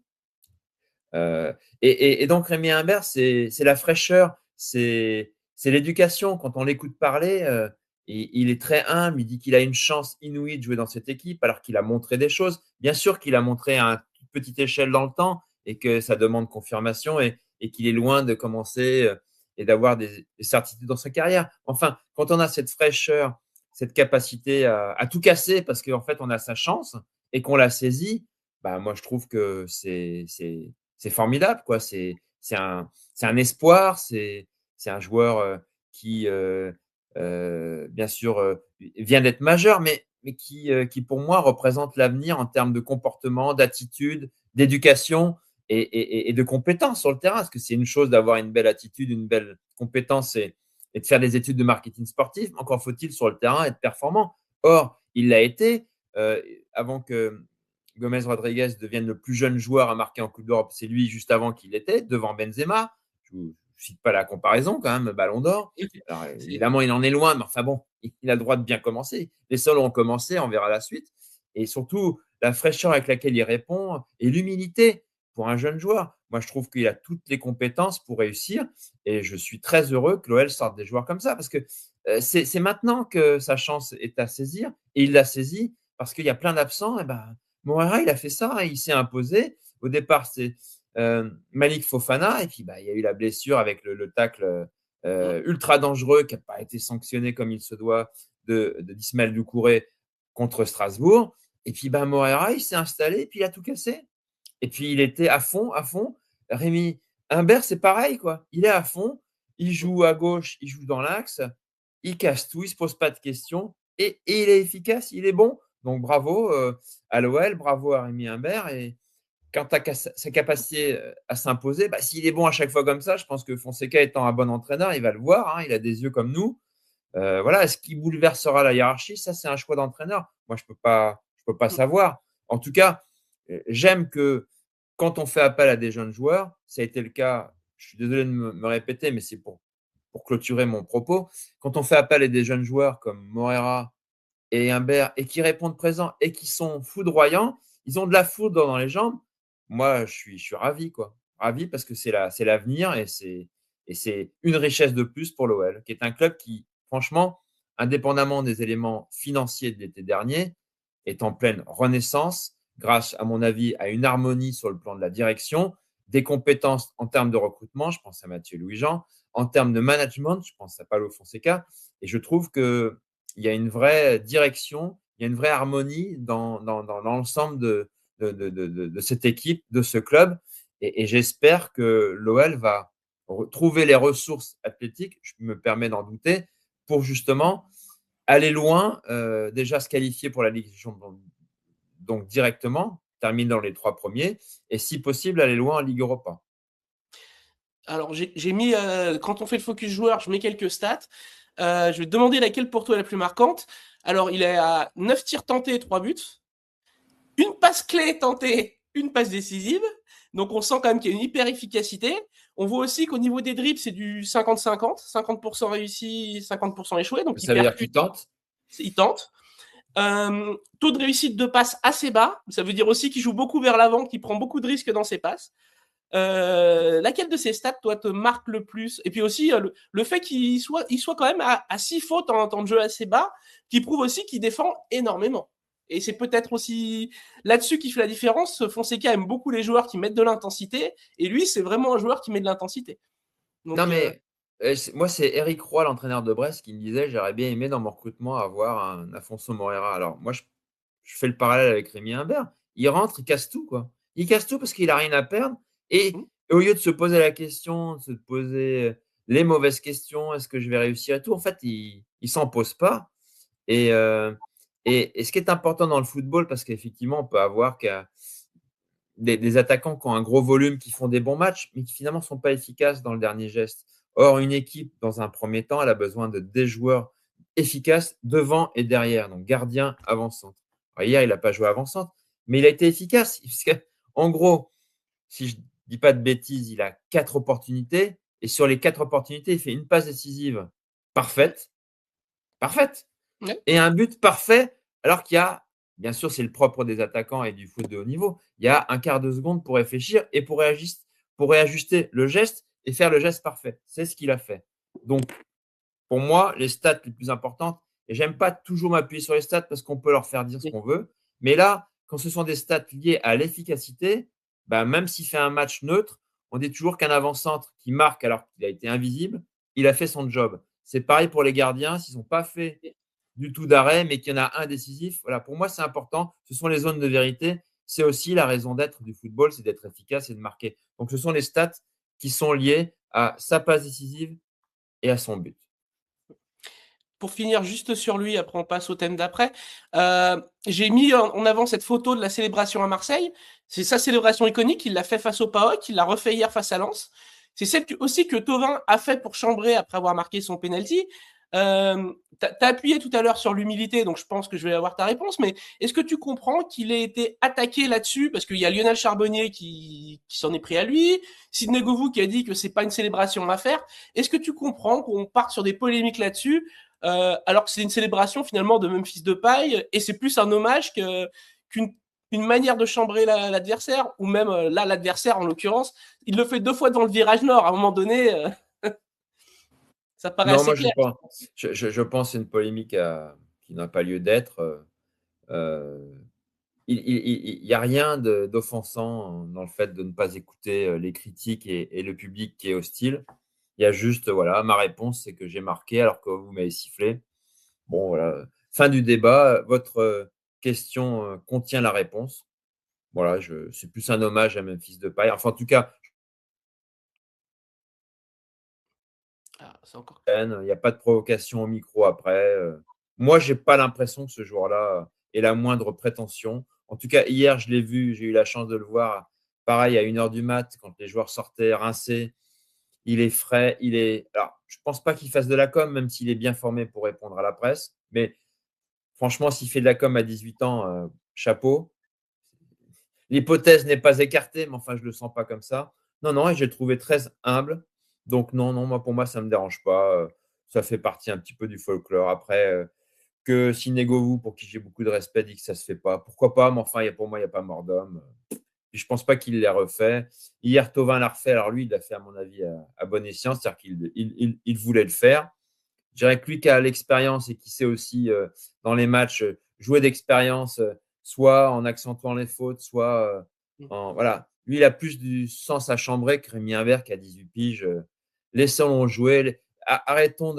Et donc Rémi Imbert, c'est la fraîcheur, c'est l'éducation. Quand on l'écoute parler, il est très humble, il dit qu'il a une chance inouïe de jouer dans cette équipe alors qu'il a montré des choses. Bien sûr qu'il a montré à une petite échelle dans le temps et que ça demande confirmation et qu'il est loin de commencer et d'avoir des certitudes dans sa carrière. Enfin, quand on a cette fraîcheur, cette capacité à tout casser parce qu'en fait on a sa chance et qu'on l'a saisie, bah, moi je trouve que c'est formidable, quoi. C'est un espoir, c'est un joueur qui, bien sûr, vient d'être majeur, mais qui, pour moi, représente l'avenir en termes de comportement, d'attitude, d'éducation et de compétences sur le terrain. Parce que c'est une chose d'avoir une belle attitude, une belle compétence et de faire des études de marketing sportif. Encore faut-il sur le terrain être performant. Or, il l'a été avant que Gomez Rodriguez devienne le plus jeune joueur à marquer en Coupe d'Europe. C'est lui juste avant qu'il était, devant Benzema. Je ne cite pas la comparaison quand même, Ballon d'Or. Alors, évidemment, il en est loin, mais enfin bon, il a le droit de bien commencer. Les seuls ont commencé, on verra la suite. Et surtout, la fraîcheur avec laquelle il répond et l'humilité pour un jeune joueur. Moi, je trouve qu'il a toutes les compétences pour réussir. Et je suis très heureux que l'OL sorte des joueurs comme ça parce que c'est maintenant que sa chance est à saisir. Et il l'a saisi parce qu'il y a plein d'absents. Et ben, Moreira, il a fait ça, il s'est imposé. Au départ, c'est Malik Fofana, et puis bah, il y a eu la blessure avec le tacle ultra dangereux qui n'a pas été sanctionné comme il se doit d'Ismaël Doucouré contre Strasbourg. Et puis bah, Moreira, il s'est installé, et puis il a tout cassé. Et puis il était à fond, à fond. Rémi Imbert, c'est pareil, quoi. Il est à fond, il joue à gauche, il joue dans l'axe, il casse tout, il ne se pose pas de questions, et il est efficace, il est bon. Donc bravo à l'OL, bravo à Rémi Imbert. Et quant à sa capacité à s'imposer, bah, s'il est bon à chaque fois comme ça, je pense que Fonseca étant un bon entraîneur, il va le voir. Hein, il a des yeux comme nous. Voilà, est-ce qu'il bouleversera la hiérarchie? Ça, c'est un choix d'entraîneur. Moi, je peux pas savoir. En tout cas, j'aime que quand on fait appel à des jeunes joueurs, ça a été le cas, je suis désolé de me répéter, mais c'est pour clôturer mon propos. Quand on fait appel à des jeunes joueurs comme Moreira et Imbert et qui répondent présents et qui sont foudroyants, ils ont de la foudre dans les jambes. Moi, je suis ravi, quoi. Ravi parce que c'est l'avenir et c'est une richesse de plus pour l'OL, qui est un club qui, franchement, indépendamment des éléments financiers de l'été dernier, est en pleine renaissance grâce, à mon avis, à une harmonie sur le plan de la direction, des compétences en termes de recrutement, je pense à Mathieu Louis-Jean, en termes de management, je pense à Paulo Fonseca, et je trouve que il y a une vraie direction, il y a une vraie harmonie dans l'ensemble de cette équipe, de ce club. Et j'espère que l'OL va trouver les ressources athlétiques, je me permets d'en douter, pour justement aller loin, déjà se qualifier pour la Ligue des Champions, donc directement, terminer dans les 3 premiers, et si possible, aller loin en Ligue Europa. Alors, j'ai mis, quand on fait le focus joueur, je mets quelques stats. Je vais te demander laquelle pour toi est la plus marquante. Alors, il est à 9 tirs tentés, 3 buts. Une passe clé tentée, une passe décisive. Donc, on sent quand même qu'il y a une hyper efficacité. On voit aussi qu'au niveau des dribbles, c'est du 50-50. 50% réussi, 50% échoué. Donc, il Ça veut dire percute, qu'il tente. il tente. Taux de réussite de passe assez bas. Ça veut dire aussi qu'il joue beaucoup vers l'avant, qu'il prend beaucoup de risques dans ses passes. Laquelle de ces stats, toi, te marque le plus? Et puis aussi, le fait qu'il soit quand même à 6 fautes en temps de jeu assez bas, qui prouve aussi qu'il défend énormément. Et c'est peut-être aussi là-dessus qui fait la différence. Fonseca aime beaucoup les joueurs qui mettent de l'intensité, et lui, c'est vraiment un joueur qui met de l'intensité. Non, Donc, mais moi, c'est Eric Roy, l'entraîneur de Brest, qui me disait j'aurais bien aimé dans mon recrutement avoir un Afonso Moreira. Alors, moi, je fais le parallèle avec Rémi Imbert. Il rentre, il casse tout, quoi. Il casse tout parce qu'il n'a rien à perdre. Et au lieu de se poser la question, de se poser les mauvaises questions, est-ce que je vais réussir et tout, en fait, il ne s'en pose pas. Et, et ce qui est important dans le football, parce qu'effectivement, on peut avoir des attaquants qui ont un gros volume, qui font des bons matchs, mais qui finalement ne sont pas efficaces dans le dernier geste. Or, une équipe, dans un premier temps, elle a besoin de des joueurs efficaces devant et derrière, donc gardien, avant-centre. Hier, il n'a pas joué avant-centre, mais il a été efficace. Parce que, en gros, si je ne dis pas de bêtises, il a 4 opportunités, et sur les 4 opportunités, il fait une passe décisive parfaite, parfaite, ouais. et un but parfait, alors qu'il y a, bien sûr, c'est le propre des attaquants et du foot de haut niveau, il y a un quart de seconde pour réfléchir et pour réajuster le geste et faire le geste parfait. C'est ce qu'il a fait. Donc, pour moi, les stats les plus importantes, et j'aime pas toujours m'appuyer sur les stats parce qu'on peut leur faire dire ce qu'on veut, mais là, quand ce sont des stats liées à l'efficacité, bah, même s'il fait un match neutre, on dit toujours qu'un avant-centre qui marque alors qu'il a été invisible, il a fait son job. C'est pareil pour les gardiens, s'ils n'ont pas fait du tout d'arrêt, mais qu'il y en a un décisif. Voilà, pour moi, c'est important. Ce sont les zones de vérité. C'est aussi la raison d'être du football, c'est d'être efficace et de marquer. Donc, ce sont les stats qui sont liées à sa passe décisive et à son but. Pour finir juste sur lui, après on passe au thème d'après, j'ai mis en avant cette photo de la célébration à Marseille. C'est sa célébration iconique, il l'a fait face au PAOK, il l'a refait hier face à Lens. C'est celle aussi que Thauvin a fait pour Chambray après avoir marqué son penalty. T'as appuyé tout à l'heure sur l'humilité, donc je pense que je vais avoir ta réponse, mais est-ce que tu comprends qu'il ait été attaqué là-dessus? Parce qu'il y a Lionel Charbonnier qui s'en est pris à lui, Sidney Govou qui a dit que c'est pas une célébration à faire. Est-ce que tu comprends qu'on parte sur des polémiques là-dessus? Alors que c'est une célébration finalement de Memphis Depay, et c'est plus un hommage qu'une une manière de chambrer l'adversaire, ou même là l'adversaire en l'occurrence, il le fait 2 fois devant le virage nord, à un moment donné, ça paraît Non, assez moi, clair. je pense que c'est une polémique qui n'a pas lieu d'être. Euh, il n'y a rien d'offensant dans le fait de ne pas écouter les critiques et le public qui est hostile. Il y a juste, voilà, ma réponse, c'est que j'ai marqué alors que vous m'avez sifflé. Bon, voilà. Fin du débat. Votre question contient la réponse. Voilà, c'est plus un hommage à Memphis Depay. Enfin, en tout cas, Ah, c'est encore. il n'y a pas de provocation au micro après. Moi, je n'ai pas l'impression que ce joueur-là ait la moindre prétention. En tout cas, hier, je l'ai vu, j'ai eu la chance de le voir. Pareil, à 1 h du mat, quand les joueurs sortaient rincés, il est frais. Alors, je ne pense pas qu'il fasse de la com, même s'il est bien formé pour répondre à la presse. Mais franchement, s'il fait de la com à 18 ans, chapeau. L'hypothèse n'est pas écartée, mais enfin, je ne le sens pas comme ça. Non, non, et j'ai trouvé très humble. Donc, non, non, pour moi, ça ne me dérange pas. Ça fait partie un petit peu du folklore. Après, que Sinégovou, pour qui j'ai beaucoup de respect, dit que ça ne se fait pas. Pourquoi pas? Mais enfin, pour moi, il n'y a pas mort d'homme. Je ne pense pas qu'il l'ait refait. Hier, Thauvin l'a refait. Alors, lui, il l'a fait, à mon avis, à bon escient. C'est-à-dire qu'il voulait le faire. Je dirais que lui qui a l'expérience et qui sait aussi, dans les matchs, jouer d'expérience, soit en accentuant les fautes, soit voilà. Lui, il a plus du sens à chambrer que Rémi Imbert qui a 18 piges. Laissons-le jouer. Arrêtons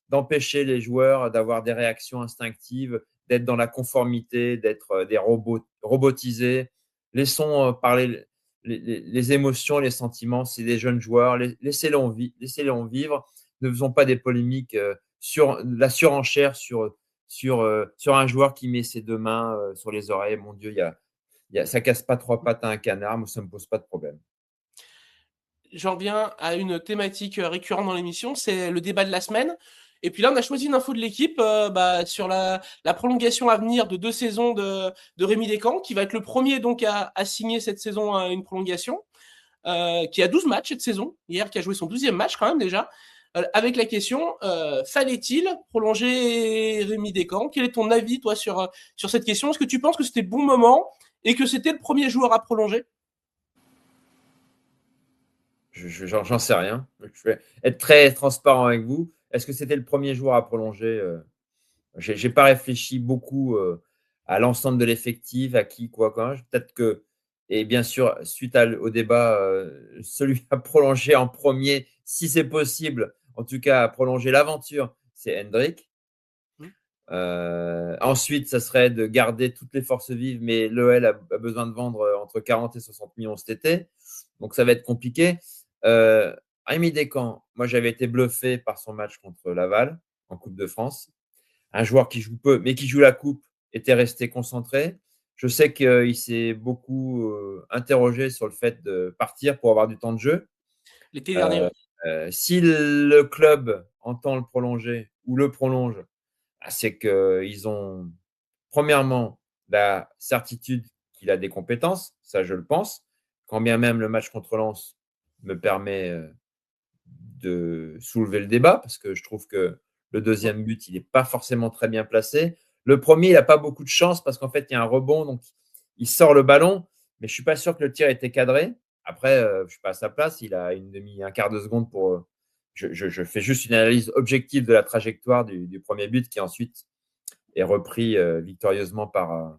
d'empêcher les joueurs d'avoir des réactions instinctives, d'être dans la conformité, d'être des robots robotisés. Laissons parler les émotions, les sentiments. C'est des jeunes joueurs. Laissez-les vivre. Ne faisons pas des polémiques sur la surenchère sur un joueur qui met ses 2 mains sur les oreilles. Mon Dieu, ça casse pas 3 pattes à un canard, moi, ça me pose pas de problème. J'en viens à une thématique récurrente dans l'émission, c'est le débat de la semaine. Et puis là, on a choisi une info de l'équipe sur la prolongation à venir de 2 saisons de Rémi Descamps, qui va être le premier donc à signer cette saison une prolongation, qui a 12 matchs cette saison, hier qui a joué son 12e match quand même déjà, avec la question, fallait-il prolonger Rémi Descamps? Quel est ton avis toi sur cette question? Est-ce que tu penses que c'était le bon moment et que c'était le premier joueur à prolonger? J'en sais rien. Je vais être très transparent avec vous. Est-ce que c'était le premier joueur à prolonger? Je n'ai pas réfléchi beaucoup à l'ensemble de l'effectif, à qui, quoi, quand. Peut-être que, et bien sûr, suite au débat, celui à prolonger en premier, si c'est possible, en tout cas à prolonger l'aventure, c'est Hendrik. Ensuite, ça serait de garder toutes les forces vives, mais l'OL a besoin de vendre entre 40 et 60 millions cet été. Donc, ça va être compliqué. Rémi Descamps, moi, j'avais été bluffé par son match contre Laval en Coupe de France. Un joueur qui joue peu, mais qui joue la coupe, était resté concentré. Je sais qu'il s'est beaucoup interrogé sur le fait de partir pour avoir du temps de jeu. L'été dernier, ouais. Si le club entend le prolonger ou le prolonge, c'est qu'ils ont, premièrement, la certitude qu'il a des compétences, ça je le pense, quand bien même le match contre Lens me permet de soulever le débat, parce que je trouve que le deuxième but, il n'est pas forcément très bien placé. Le premier, il n'a pas beaucoup de chance parce qu'en fait, il y a un rebond, donc il sort le ballon, mais je ne suis pas sûr que le tir ait été cadré. Après, je ne suis pas à sa place, il a un quart de seconde pour. Je fais juste une analyse objective de la trajectoire du premier but qui ensuite est repris victorieusement par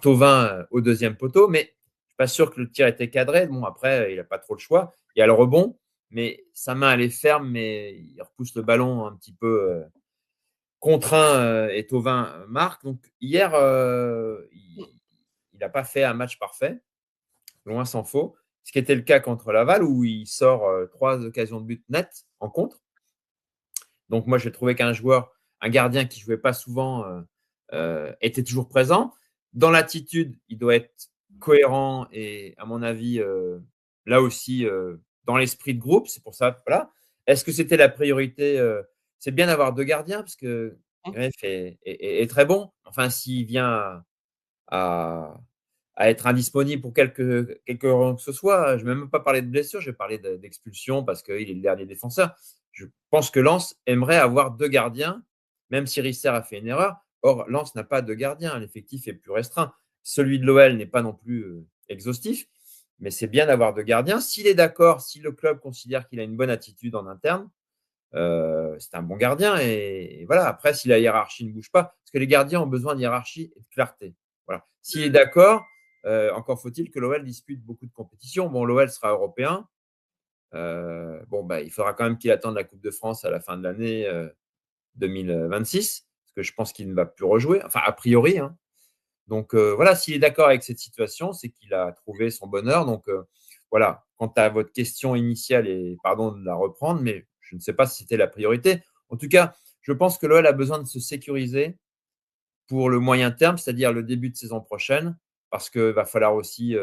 Thauvin au deuxième poteau, mais je ne suis pas sûr que le tir ait été cadré. Bon, après, il n'a pas trop le choix. Il y a le rebond, mais sa main, elle est ferme, mais il repousse le ballon un petit peu contraint et Thauvin marque. Donc, hier, il n'a pas fait un match parfait, loin s'en faut. Ce qui était le cas contre Laval, où il sort 3 occasions de but nettes en contre. Donc, moi, j'ai trouvé qu'un gardien qui ne jouait pas souvent, était toujours présent. Dans l'attitude, il doit être cohérent et, à mon avis, là aussi, dans l'esprit de groupe. C'est pour ça, voilà. Est-ce que c'était la priorité? C'est bien d'avoir 2 gardiens parce que Greff est très bon. Enfin, s'il vient à, à être indisponible pour quelques raisons que ce soit, je ne vais même pas parler de blessure, je vais parler d'expulsion parce qu'il est le dernier défenseur. Je pense que Lens aimerait avoir 2 gardiens, même si Risser a fait une erreur. Or, Lens n'a pas de gardien, l'effectif est plus restreint. Celui de l'OL n'est pas non plus exhaustif, mais c'est bien d'avoir 2 gardiens. S'il est d'accord, si le club considère qu'il a une bonne attitude en interne, c'est un bon gardien. Et voilà, après, si la hiérarchie ne bouge pas, parce que les gardiens ont besoin de hiérarchie et de clarté. Voilà. S'il est d'accord, encore faut-il que l'OL dispute beaucoup de compétitions. Bon, l'OL sera européen. Il faudra quand même qu'il attende la Coupe de France à la fin de l'année 2026, parce que je pense qu'il ne va plus rejouer, enfin, a priori. Hein. Donc, voilà, s'il est d'accord avec cette situation, c'est qu'il a trouvé son bonheur. Donc, voilà, quant à votre question initiale, et pardon de la reprendre, mais je ne sais pas si c'était la priorité. En tout cas, je pense que l'OL a besoin de se sécuriser pour le moyen terme, c'est-à-dire le début de saison prochaine, parce qu'il va falloir aussi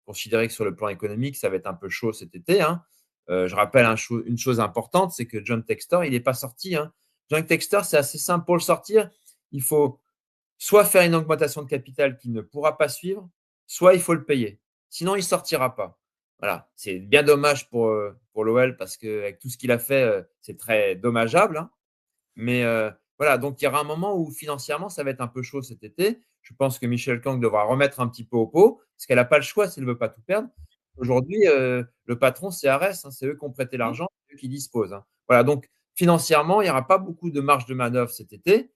considérer que sur le plan économique, ça va être un peu chaud cet été. Hein. Je rappelle une chose importante, c'est que John Textor, il n'est pas sorti. Hein. John Textor, c'est assez simple pour le sortir. Il faut soit faire une augmentation de capital qu'il ne pourra pas suivre, soit il faut le payer. Sinon, il ne sortira pas. Voilà, c'est bien dommage pour l'OL parce qu'avec tout ce qu'il a fait, c'est très dommageable. Hein. Mais voilà, donc il y aura un moment où financièrement, ça va être un peu chaud cet été. Je pense que Michel Kang devra remettre un petit peu au pot parce qu'elle n'a pas le choix si elle ne veut pas tout perdre. Aujourd'hui, le patron, c'est Arès. Hein, c'est eux qui ont prêté l'argent, c'est eux qui disposent. Hein. Voilà, donc financièrement, il n'y aura pas beaucoup de marge de manœuvre cet été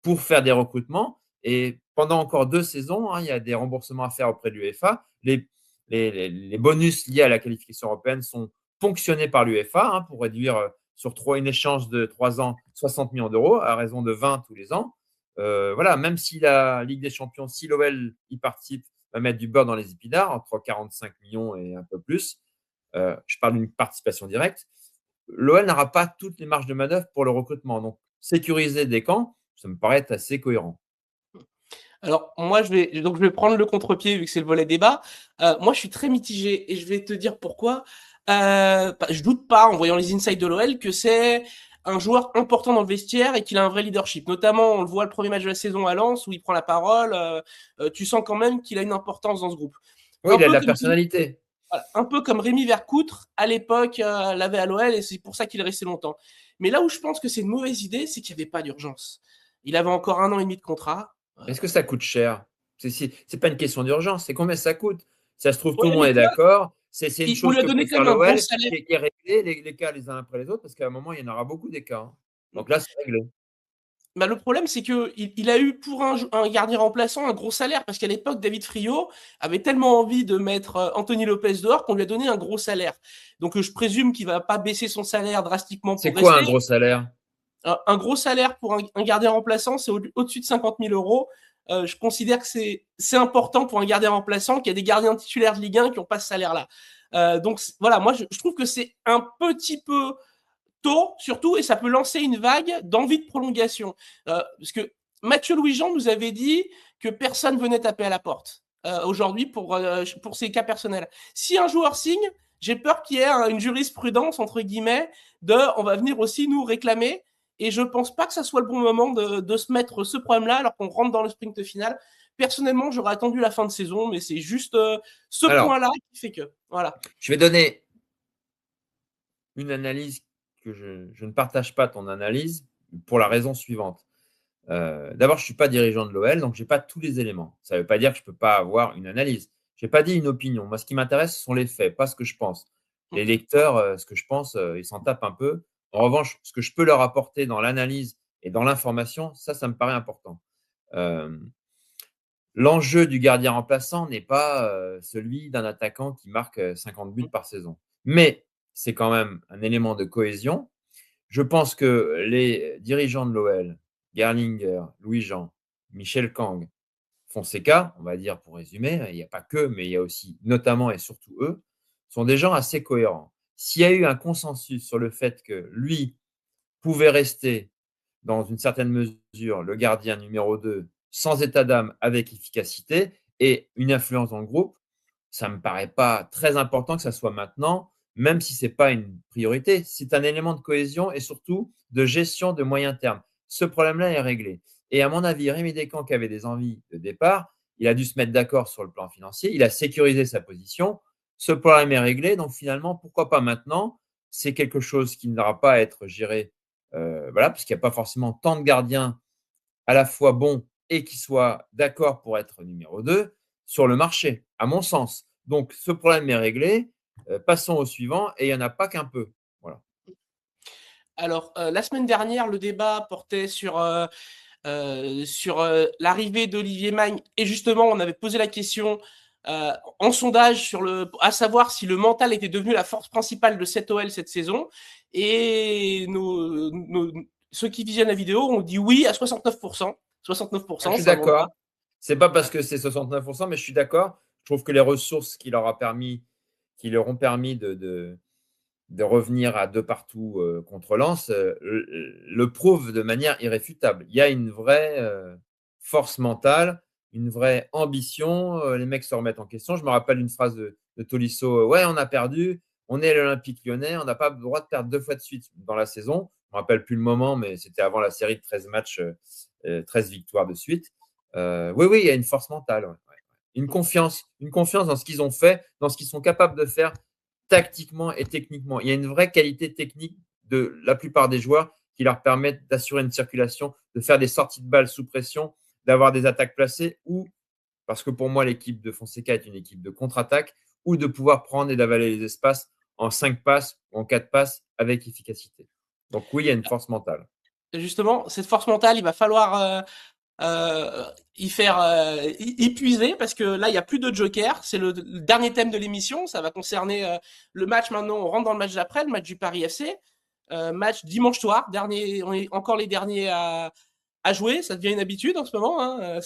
pour faire des recrutements. Et pendant encore 2 saisons, hein, il y a des remboursements à faire auprès de l'UEFA. Les bonus liés à la qualification européenne sont ponctionnés par l'UEFA hein, pour réduire sur une échéance de 3 ans 60 millions d'euros à raison de 20 tous les ans. Voilà, même si la Ligue des Champions, si l'OL y participe, va mettre du beurre dans les épinards, entre 45 millions et un peu plus. Je parle d'une participation directe. l'OL n'aura pas toutes les marges de manœuvre pour le recrutement. Donc, sécuriser des camps, ça me paraît être assez cohérent. Alors, moi, je vais prendre le contre-pied vu que c'est le volet débat. Moi, je suis très mitigé et je vais te dire pourquoi. Je doute pas, en voyant les insights de l'OL, que c'est un joueur important dans le vestiaire et qu'il a un vrai leadership. Notamment, on le voit le premier match de la saison à Lens où il prend la parole. Tu sens quand même qu'il a une importance dans ce groupe. Oui, Un il a de peu la comme, personnalité. voilà, un peu comme Rémi Vercoutre, à l'époque, l'avait à l'OL et c'est pour ça qu'il est resté longtemps. Mais là où je pense que c'est une mauvaise idée, c'est qu'il n'y avait pas d'urgence. Il avait encore 1 an et demi de contrat. Est-ce que ça coûte cher? C'est pas une question d'urgence, c'est combien ça coûte. Ça se trouve, tout Ouais, le monde mais est tu vois, d'accord. C'est une on chose lui a que peut donné quand faire même un gros l'OL salaire. qui est réglée, les cas les uns après les autres, parce qu'à un moment, il y en aura beaucoup des cas, hein. Donc là, c'est réglé. Bah, le problème, c'est que il a eu pour un gardien remplaçant un gros salaire parce qu'à l'époque, David Friot avait tellement envie de mettre Anthony Lopez dehors qu'on lui a donné un gros salaire. Donc, je présume qu'il va pas baisser son salaire drastiquement C'est pour quoi un rester. gros salaire? Un gros salaire pour un gardien remplaçant, c'est au-dessus de 50 000 euros. Je considère que c'est important pour un gardien remplaçant qu'il y a des gardiens titulaires de Ligue 1 qui n'ont pas ce salaire-là. Donc voilà, moi je trouve que c'est un petit peu tôt, surtout, et ça peut lancer une vague d'envie de prolongation. Parce que Mathieu Louis-Jean nous avait dit que personne venait taper à la porte aujourd'hui pour ses cas personnels. Si un joueur signe, j'ai peur qu'il y ait une jurisprudence, entre guillemets, de on va venir aussi nous réclamer. Et je pense pas que ça soit le bon moment de se mettre ce problème-là alors qu'on rentre dans le sprint final. Personnellement, j'aurais attendu la fin de saison, mais c'est juste ce Alors, point-là qui fait que. Voilà. je vais donner une analyse que je ne partage pas ton analyse pour la raison suivante. D'abord, je ne suis pas dirigeant de l'OL, donc je n'ai pas tous les éléments. Ça ne veut pas dire que je ne peux pas avoir une analyse. Je n'ai pas dit une opinion. Moi, ce qui m'intéresse, ce sont les faits, pas ce que je pense. Les lecteurs, ce que je pense, ils s'en tapent un peu. En revanche, ce que je peux leur apporter dans l'analyse et dans l'information, ça me paraît important. Euh, L'enjeu du gardien remplaçant n'est pas celui d'un attaquant qui marque 50 buts par saison. Mais c'est quand même un élément de cohésion. Je pense que les dirigeants de l'OL, Gerlinger, Louis-Jean, Michel Kang, Fonseca, on va dire pour résumer, il n'y a pas que, mais il y a aussi notamment et surtout eux, sont des gens assez cohérents. S'il y a eu un consensus sur le fait que lui pouvait rester dans une certaine mesure le gardien numéro 2 sans état d'âme avec efficacité et une influence dans le groupe, ça ne me paraît pas très important que ça soit maintenant, même si ce n'est pas une priorité. C'est un élément de cohésion et surtout de gestion de moyen terme. Ce problème-là est réglé. Et à mon avis, Rémi Descamps, qui avait des envies de départ, il a dû se mettre d'accord sur le plan financier. Il a sécurisé sa position. Ce problème est réglé. Donc finalement, pourquoi pas maintenant? C'est quelque chose qui n'aura pas à être géré, voilà, parce qu'il n'y a pas forcément tant de gardiens à la fois bons et qui soient d'accord pour être numéro 2 sur le marché, à mon sens. Donc, ce problème est réglé. Passons au suivant, et il n'y en a pas qu'un peu. Voilà. Alors, la semaine dernière, le débat portait sur l'arrivée d'Olivier Magne. Et justement, on avait posé la question en sondage à savoir si le mental était devenu la force principale de cette OL cette saison. Et ceux qui visionnent la vidéo ont dit oui à 69%. Je 69%, suis ça ne pas. d'accord. C'est pas parce que c'est 69%, mais je suis d'accord. Je trouve que les ressources qui leur ont permis de revenir à deux partout contre Lens le prouvent de manière irréfutable. Il y a une vraie force mentale, une vraie ambition. Les mecs se remettent en question. Je me rappelle une phrase de Tolisso, ouais, on a perdu, on est l'Olympique lyonnais, on n'a pas le droit de perdre 2 fois de suite dans la saison. Je ne me rappelle plus le moment, mais c'était avant la série de 13 matchs, 13 victoires de suite. Oui, oui, il y a une force mentale. Ouais. Une confiance dans ce qu'ils ont fait, dans ce qu'ils sont capables de faire tactiquement et techniquement. Il y a une vraie qualité technique de la plupart des joueurs qui leur permettent d'assurer une circulation, de faire des sorties de balles sous pression, d'avoir des attaques placées ou, parce que pour moi, l'équipe de Fonseca est une équipe de contre-attaque, ou de pouvoir prendre et d'avaler les espaces en 5 passes ou en 4 passes avec efficacité. Donc oui, il y a une force mentale. Justement, cette force mentale, il va falloir y faire y puiser parce que là il y a plus de joker, c'est le dernier thème de l'émission, ça va concerner le match. Maintenant on rentre dans le match d'après, le match du Paris FC, match dimanche soir, dernier, on est encore les derniers à jouer, ça devient une habitude en ce moment, hein.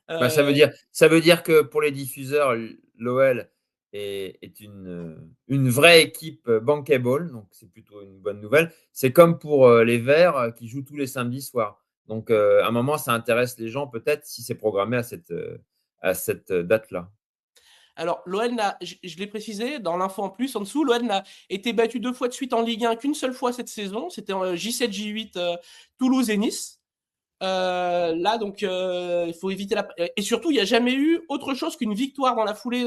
Bah, ça euh, veut dire que pour les diffuseurs, l'OL est une vraie équipe bankable, donc c'est plutôt une bonne nouvelle. C'est comme pour les Verts qui jouent tous les samedis soirs. Donc, à un moment, ça intéresse les gens peut-être si c'est programmé à cette date-là. Alors, l'OL, je l'ai précisé dans l'info en plus, en dessous, l'OL n'a été battu 2 fois de suite en Ligue 1 qu'une seule fois cette saison. C'était en J7, J8, Toulouse et Nice. Là, donc, il faut éviter la. Et surtout, il n'y a jamais eu autre chose qu'une victoire dans la foulée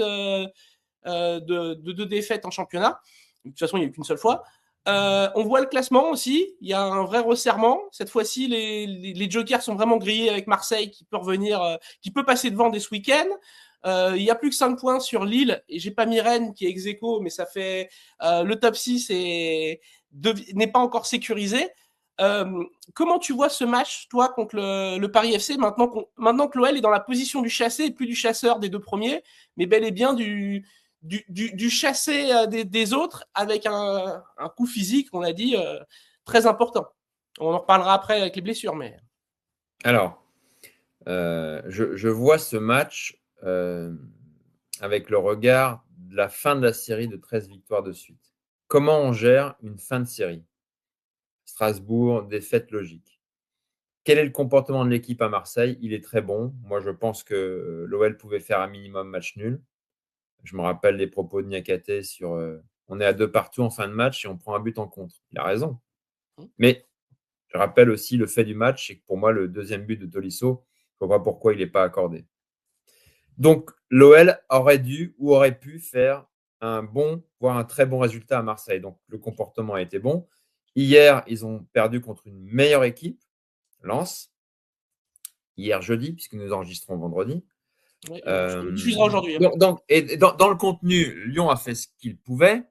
de 2 défaites en championnat. De toute façon, il n'y a eu qu'une seule fois. On voit le classement aussi. Il y a un vrai resserrement. Cette fois-ci, les jokers sont vraiment grillés avec Marseille qui peut revenir, qui peut passer devant dès ce week-end. Il y a plus que 5 points sur Lille et j'ai pas mis Rennes qui est ex aequo, mais ça fait le top 6 n'est pas encore sécurisé. Comment tu vois ce match, toi, contre le Paris FC, maintenant que l'OL est dans la position du chassé et plus du chasseur des 2 premiers, mais bel et bien du chassé des autres avec un coup physique, on a dit, très important. On en reparlera après avec les blessures. Mais... Alors, je vois ce match avec le regard de la fin de la série de 13 victoires de suite. Comment on gère une fin de série? Strasbourg, défaite logique. Quel est le comportement de l'équipe à Marseille? Il est très bon. Moi, je pense que l'OL pouvait faire un minimum match nul. Je me rappelle les propos de Niakhaté sur on est à 2 partout en fin de match et on prend un but en contre. Il a raison. Mais je rappelle aussi le fait du match, c'est que pour moi, le deuxième but de Tolisso, je ne vois pas pourquoi il n'est pas accordé. Donc, l'OL aurait dû ou aurait pu faire un bon, voire un très bon résultat à Marseille. Donc, le comportement a été bon. Hier, ils ont perdu contre une meilleure équipe, Lens. Hier jeudi, puisque nous enregistrons vendredi. Ouais, on diffusera aujourd'hui. Dans le contenu, Lyon a fait ce qu'il pouvait,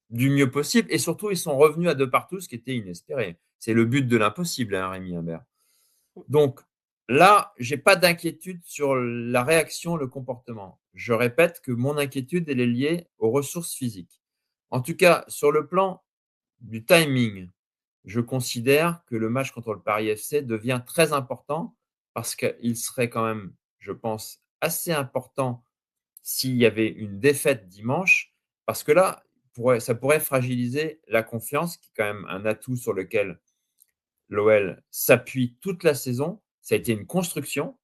du mieux possible, et surtout, ils sont revenus à 2 partout, ce qui était inespéré. C'est le but de l'impossible, hein, Rémi Imbert. Donc, là, je n'ai pas d'inquiétude sur la réaction, le comportement. Je répète que mon inquiétude, elle est liée aux ressources physiques. En tout cas, sur le plan du timing, je considère que le match contre le Paris FC devient très important parce qu'il serait quand même, je pense, assez important s'il y avait une défaite dimanche, parce que là, ça pourrait fragiliser la confiance, qui est quand même un atout sur lequel l'OL s'appuie toute la saison. Ça a été une construction.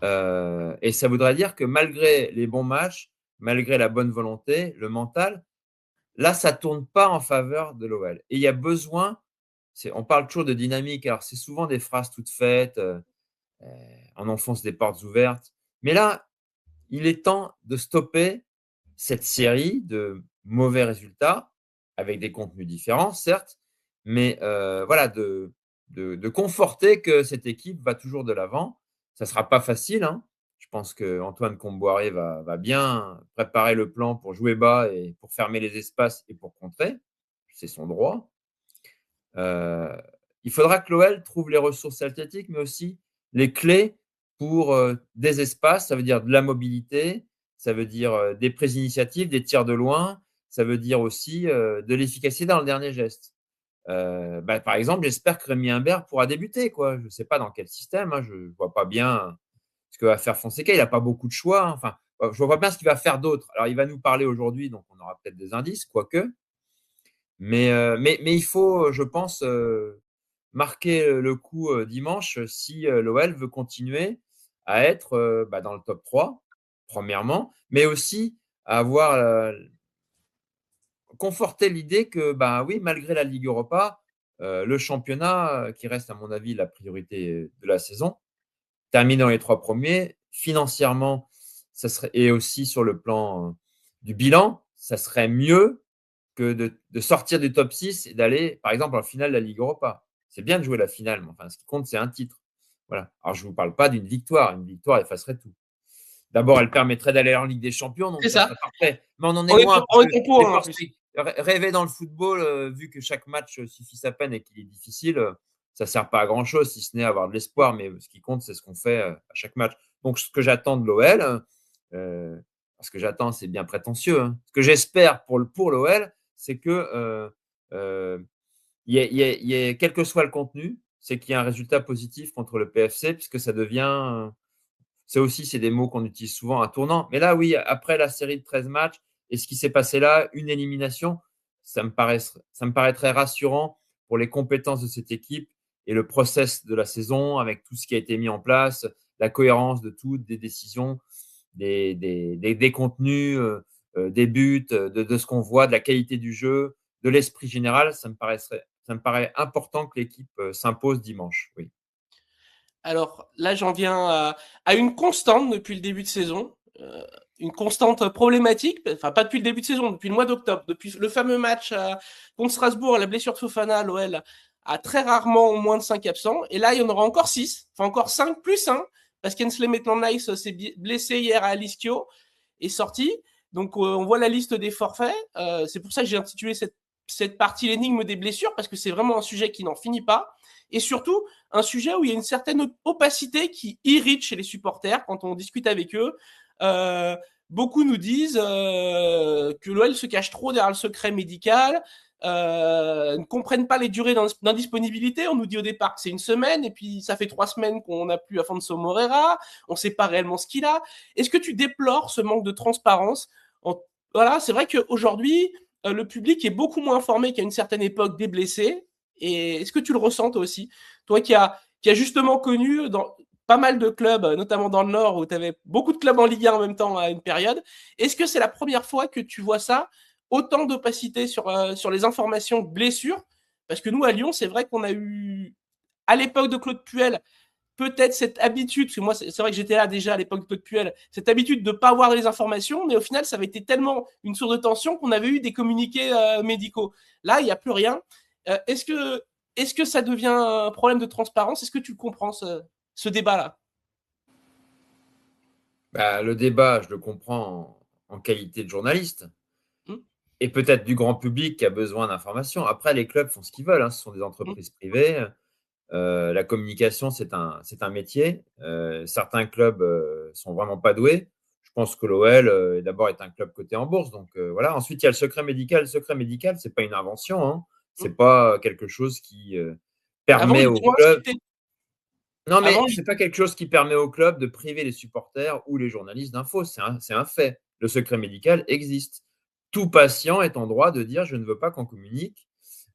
Et ça voudrait dire que malgré les bons matchs, malgré la bonne volonté, le mental, là, ça ne tourne pas en faveur de l'OL. Et il y a besoin, on parle toujours de dynamique, alors c'est souvent des phrases toutes faites, on enfonce des portes ouvertes. Mais là, il est temps de stopper cette série de mauvais résultats, avec des contenus différents, certes, mais voilà, de conforter que cette équipe va toujours de l'avant. Ça ne sera pas facile, hein. Je pense qu'Antoine Comboiré va bien préparer le plan pour jouer bas et pour fermer les espaces et pour contrer. C'est son droit. Il faudra que l'OL trouve les ressources athlétiques, mais aussi les clés pour des espaces. Ça veut dire de la mobilité, ça veut dire des prises d'initiative, des tirs de loin, ça veut dire aussi de l'efficacité dans le dernier geste. Par exemple, j'espère que Rémi Imbert pourra débuter, quoi. Je ne sais pas dans quel système, hein, je ne vois pas bien ce que va faire Fonseca. Il n'a pas beaucoup de choix, hein. Enfin, je ne vois pas bien ce qu'il va faire d'autre. Alors, il va nous parler aujourd'hui, donc on aura peut-être des indices, quoique. Mais il faut, je pense, marquer le coup dimanche si l'OL veut continuer à être dans le top 3, premièrement, mais aussi à avoir conforté l'idée que, oui, malgré la Ligue Europa, le championnat, qui reste à mon avis la priorité de la saison, terminer dans les 3 premiers, financièrement, ça serait, et aussi sur le plan du bilan, ça serait mieux que de sortir du top 6 et d'aller, par exemple, en finale de la Ligue Europa. C'est bien de jouer la finale, mais enfin, ce qui compte, c'est un titre. Voilà. Alors, je ne vous parle pas d'une victoire. Une victoire effacerait tout. D'abord, elle permettrait d'aller en Ligue des Champions, donc C'est ça ça. serait parfait. Mais on en est On est loin, parce on est que ton pot, en plus. rêver dans le football, vu que chaque match suffit sa peine et qu'il est difficile, ça ne sert pas à grand-chose, si ce n'est à avoir de l'espoir. Mais ce qui compte, c'est ce qu'on fait à chaque match. Donc, ce que j'attends de l'OL, ce que j'attends, c'est bien prétentieux, hein. Ce que j'espère pour l'OL, c'est que quel que soit le contenu, c'est qu'il y a un résultat positif contre le PFC, puisque ça devient Ça aussi, c'est des mots qu'on utilise souvent, un tournant. Mais là, oui, après la série de 13 matchs et ce qui s'est passé là, une élimination, ça me paraîtrait rassurant pour les compétences de cette équipe et le process de la saison avec tout ce qui a été mis en place, la cohérence de tout, des décisions, des contenus, des buts, de ce qu'on voit, de la qualité du jeu, de l'esprit général. Ça me paraît important que l'équipe s'impose dimanche. Oui. Alors là, j'en viens à une constante depuis le début de saison. Une constante problématique, enfin pas depuis le début de saison, depuis le mois d'octobre, depuis le fameux match contre Strasbourg, la blessure de Fofana, l'OL a très rarement moins de 5 absents. Et là, il y en aura encore 6, enfin encore 5 plus 1, parce qu'Hensley Maitland-Nice s'est blessé hier à Aliskio, est sorti. Donc on voit la liste des forfaits. C'est pour ça que j'ai intitulé cette partie l'énigme des blessures, parce que c'est vraiment un sujet qui n'en finit pas. Et surtout, un sujet où il y a une certaine opacité qui irrite chez les supporters quand on discute avec eux. Beaucoup nous disent que l'OL se cache trop derrière le secret médical, ne comprennent pas les durées d'indisponibilité. On nous dit au départ que c'est une semaine, et puis ça fait 3 semaines qu'on n'a plus Afonso Moreira, on ne sait pas réellement ce qu'il a. Est-ce que tu déplores ce manque de transparence? Voilà, c'est vrai qu'aujourd'hui, le public est beaucoup moins informé qu'à une certaine époque des blessés. Et est-ce que tu le ressens toi aussi? Toi qui a justement connu dans pas mal de clubs, notamment dans le Nord, où tu avais beaucoup de clubs en Ligue 1 en même temps à une période. Est-ce que c'est la première fois que tu vois ça? Autant d'opacité sur les informations de blessures? Parce que nous, à Lyon, c'est vrai qu'on a eu, à l'époque de Claude Puel, peut-être cette habitude, parce que moi, c'est vrai que j'étais là déjà à l'époque de Claude Puel, cette habitude de ne pas avoir les informations, mais au final, ça avait été tellement une source de tension qu'on avait eu des communiqués médicaux. Là, il n'y a plus rien. Est-ce que ça devient un problème de transparence? Est-ce que tu comprends ce débat-là? Bah, le débat, je le comprends en qualité de journaliste Hum, et peut-être du grand public qui a besoin d'informations. Après, les clubs font ce qu'ils veulent, hein. Ce sont des hum. entreprises privées. La communication, c'est un métier. Certains clubs sont vraiment pas doués. Je pense que l'OL, d'abord, est un club coté en bourse. Donc, voilà. Ensuite, il y a le secret médical. Le secret médical, ce n'est pas une invention, hein. Ce n'est pas quelque chose qui Avant, permet il au était moins club. respecté. Non, mais Avant, ce n'est pas quelque chose qui permet au club de priver les supporters ou les journalistes d'infos. C'est un fait. Le secret médical existe. Tout patient est en droit de dire je ne veux pas qu'on communique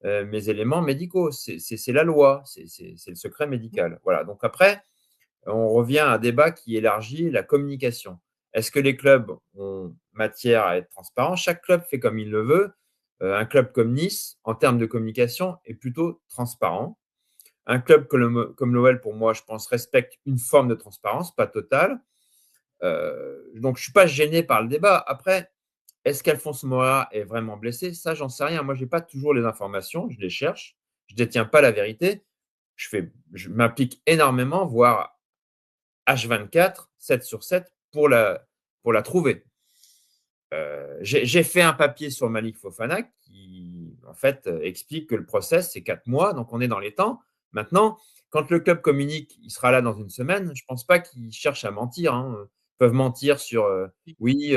mes éléments médicaux. C'est la loi, c'est le secret médical. Voilà. Donc après, on revient à un débat qui élargit la communication. Est-ce que les clubs ont matière à être transparents? Chaque club fait comme il le veut. Un club comme Nice, en termes de communication, est plutôt transparent. Un club comme l'OL, pour moi, je pense, respecte une forme de transparence, pas totale. Donc, je ne suis pas gêné par le débat. Après, est-ce qu'Alphonse Moreira est vraiment blessé? Ça, j'en sais rien. Moi, je n'ai pas toujours les informations. Je les cherche. Je ne détiens pas la vérité. Je m'implique énormément, voire H24, 7 sur 7, pour la trouver. J'ai fait un papier sur Malik Fofana qui, en fait, explique que le process, c'est 4 mois, donc on est dans les temps. Maintenant, quand le club communique, il sera là dans une semaine, je ne pense pas qu'ils cherchent à mentir, hein. Ils peuvent mentir sur oui,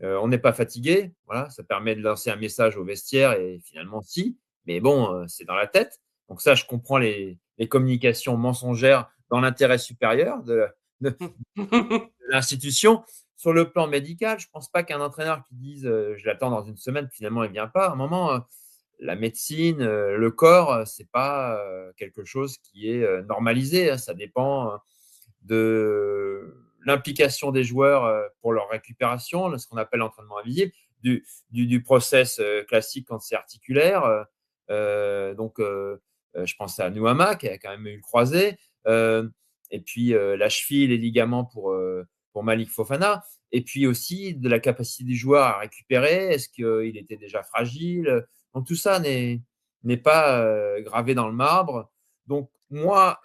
on n'est pas fatigué. Voilà, ça permet de lancer un message au vestiaire et finalement, si. Mais bon, c'est dans la tête. Donc, ça, je comprends les communications mensongères dans l'intérêt supérieur de l'institution. Sur le plan médical, je ne pense pas qu'un entraîneur qui dise je l'attends dans une semaine, finalement, il ne vient pas. À un moment, la médecine, le corps, ce n'est pas quelque chose qui est normalisé, hein. Ça dépend de l'implication des joueurs pour leur récupération, ce qu'on appelle l'entraînement invisible, du process classique quand c'est articulaire. Je pense à Nouama qui a quand même eu le croisé. Et puis la cheville, les ligaments pour Malik Fofana. Et puis aussi de la capacité du joueur à récupérer. Est-ce qu'il était déjà fragile? Donc tout ça n'est pas gravé dans le marbre. Donc moi,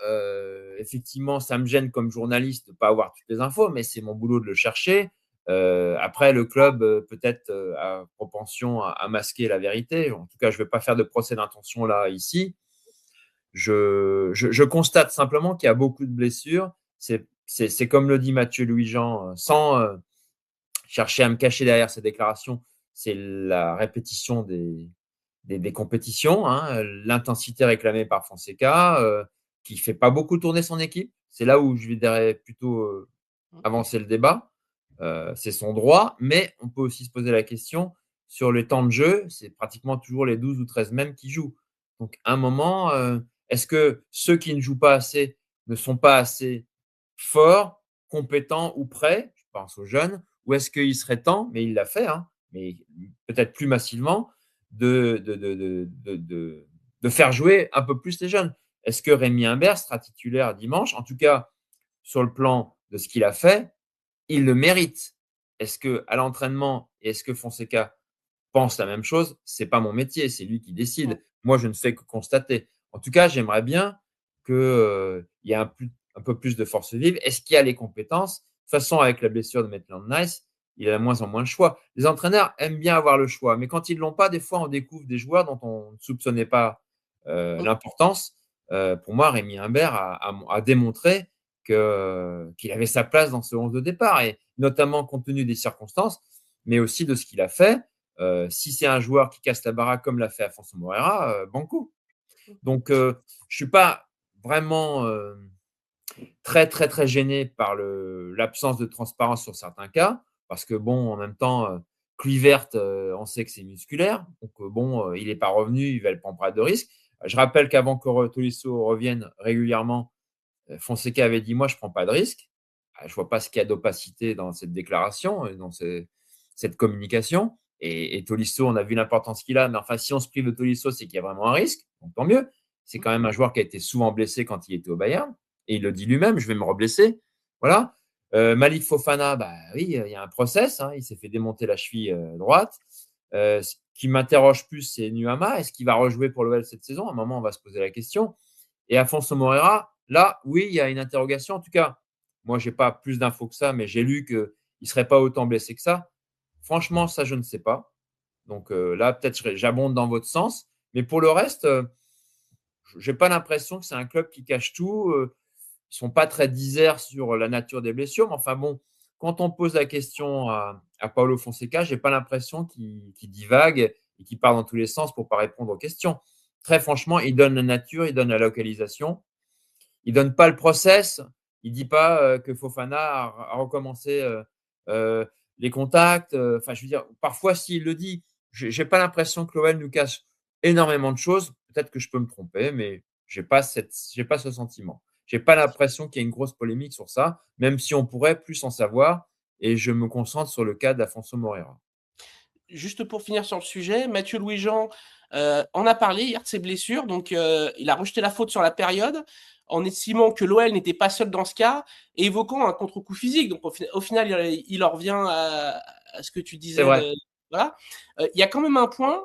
effectivement, ça me gêne comme journaliste de ne pas avoir toutes les infos, mais c'est mon boulot de le chercher. Après, le club peut-être a propension à masquer la vérité. En tout cas, je ne vais pas faire de procès d'intention là, ici. Je constate simplement qu'il y a beaucoup de blessures. C'est comme le dit Mathieu Louis-Jean, sans chercher à me cacher derrière ces déclarations, c'est la répétition des compétitions, hein, l'intensité réclamée par Fonseca, qui ne fait pas beaucoup tourner son équipe. C'est là où je dirais plutôt avancer le débat. C'est son droit, mais on peut aussi se poser la question sur les temps de jeu. C'est pratiquement toujours les 12 ou 13 mêmes qui jouent. Donc, à un moment, est-ce que ceux qui ne jouent pas assez ne sont pas assez forts, compétents ou prêts? Je pense aux jeunes. Ou est-ce qu'il serait temps, mais il l'a fait, hein, mais peut-être plus massivement, de faire jouer un peu plus les jeunes? Est-ce que Rémi Imbert sera titulaire dimanche? En tout cas, sur le plan de ce qu'il a fait, il le mérite. Est-ce que à l'entraînement, est-ce que Fonseca pense la même chose? C'est pas mon métier, c'est lui qui décide. Moi, je ne fais que constater. En tout cas, j'aimerais bien qu'il y ait un peu plus de force vive. Est-ce qu'il y a les compétences? De toute façon, avec la blessure de Maitland Nice, il a de moins en moins de choix. Les entraîneurs aiment bien avoir le choix, mais quand ils ne l'ont pas, des fois, on découvre des joueurs dont on ne soupçonnait pas l'importance. Pour moi, Rémi Imbert a démontré qu'il avait sa place dans ce 11 de départ, et notamment compte tenu des circonstances, mais aussi de ce qu'il a fait. Si c'est un joueur qui casse la baraque comme l'a fait Afonso Moreira, banco. Donc, je ne suis pas vraiment très, très, très gêné par l'absence de transparence sur certains cas, parce que, bon, en même temps, Kluivert, on sait que c'est musculaire, donc, bon, il n'est pas revenu, il va le prendre pas de risque. Je rappelle qu'avant que Tolisso revienne régulièrement, Fonseca avait dit, moi, je ne prends pas de risque. Je ne vois pas ce qu'il y a d'opacité dans cette déclaration, dans cette communication. Et Tolisso, on a vu l'importance qu'il a, mais enfin, si on se prive de Tolisso, c'est qu'il y a vraiment un risque, donc tant mieux. C'est quand même un joueur qui a été souvent blessé quand il était au Bayern, et il le dit lui-même, je vais me reblesser. Voilà. Malik Fofana, bah oui, il y a un process, hein, il s'est fait démonter la cheville droite. Ce qui m'interroge plus, c'est Nuama. Est-ce qu'il va rejouer pour l'OL cette saison? À un moment, on va se poser la question. Et Afonso Moreira, là, oui, il y a une interrogation. En tout cas, moi, je n'ai pas plus d'infos que ça, mais j'ai lu qu'il ne serait pas autant blessé que ça. Franchement, ça, je ne sais pas. Donc là, peut-être j'abonde dans votre sens. Mais pour le reste, je n'ai pas l'impression que c'est un club qui cache tout. Ils ne sont pas très diserts sur la nature des blessures. Mais enfin bon, quand on pose la question à Paulo Fonseca, je n'ai pas l'impression qu'il divague et qu'il part dans tous les sens pour ne pas répondre aux questions. Très franchement, il donne la nature, il donne la localisation. Il ne donne pas le process. Il ne dit pas que Fofana a recommencé les contacts. Enfin, je veux dire, parfois, s'il le dit, je n'ai pas l'impression que l'OL nous cache énormément de choses. Peut-être que je peux me tromper, mais je n'ai pas ce sentiment. Je n'ai pas l'impression qu'il y ait une grosse polémique sur ça, même si on pourrait plus en savoir. Et je me concentre sur le cas d'Afonso Moreira. Juste pour finir sur le sujet, Mathieu Louis-Jean en a parlé hier de ses blessures, donc il a rejeté la faute sur la période en estimant que l'OL n'était pas seul dans ce cas et évoquant un contre-coup physique. Donc au final, il en revient à ce que tu C'est disais. vrai. Voilà. Il y a quand même un point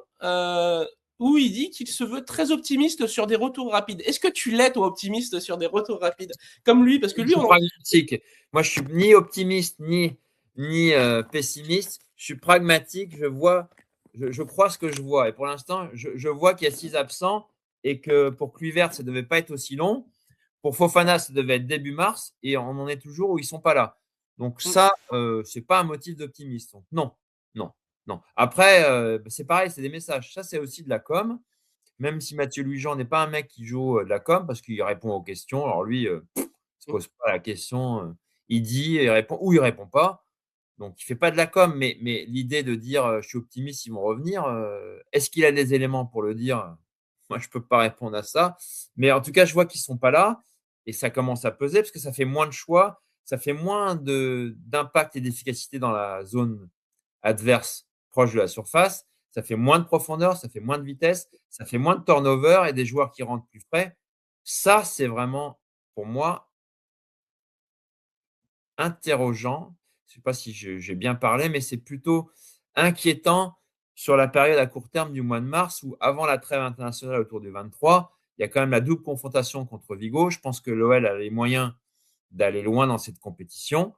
où il dit qu'il se veut très optimiste sur des retours rapides. Est-ce que tu l'es, toi, optimiste sur des retours rapides comme lui? Parce que Je lui, suis pragmatique. Moi, je suis ni optimiste ni pessimiste. Je suis pragmatique. Je crois ce que je vois. Et pour l'instant, je vois qu'il y a 6 absents et que pour Kluivert, ça ne devait pas être aussi long. Pour Fofana, ça devait être début mars et on en est toujours où ils ne sont pas là. Donc ça, ce n'est pas un motif d'optimisme. Donc, non, non, non. Après, c'est pareil, c'est des messages. Ça, c'est aussi de la com. Même si Mathieu Louis-Jean n'est pas un mec qui joue de la com parce qu'il répond aux questions. Alors lui, se pose pas la question. Il dit, il répond ou il répond pas. Donc, il fait pas de la com, mais l'idée de dire je suis optimiste, ils vont revenir, est-ce qu'il a des éléments pour le dire? Moi, je peux pas répondre à ça. Mais en tout cas, je vois qu'ils sont pas là et ça commence à peser parce que ça fait moins de choix, ça fait moins d'impact et d'efficacité dans la zone adverse proche de la surface. Ça fait moins de profondeur, ça fait moins de vitesse, ça fait moins de turnover et des joueurs qui rentrent plus frais. Ça, c'est vraiment, pour moi, interrogeant. Je ne sais pas si j'ai bien parlé, mais c'est plutôt inquiétant sur la période à court terme du mois de mars où, avant la trêve internationale autour du 23, il y a quand même la double confrontation contre Vigo. Je pense que l'OL a les moyens d'aller loin dans cette compétition.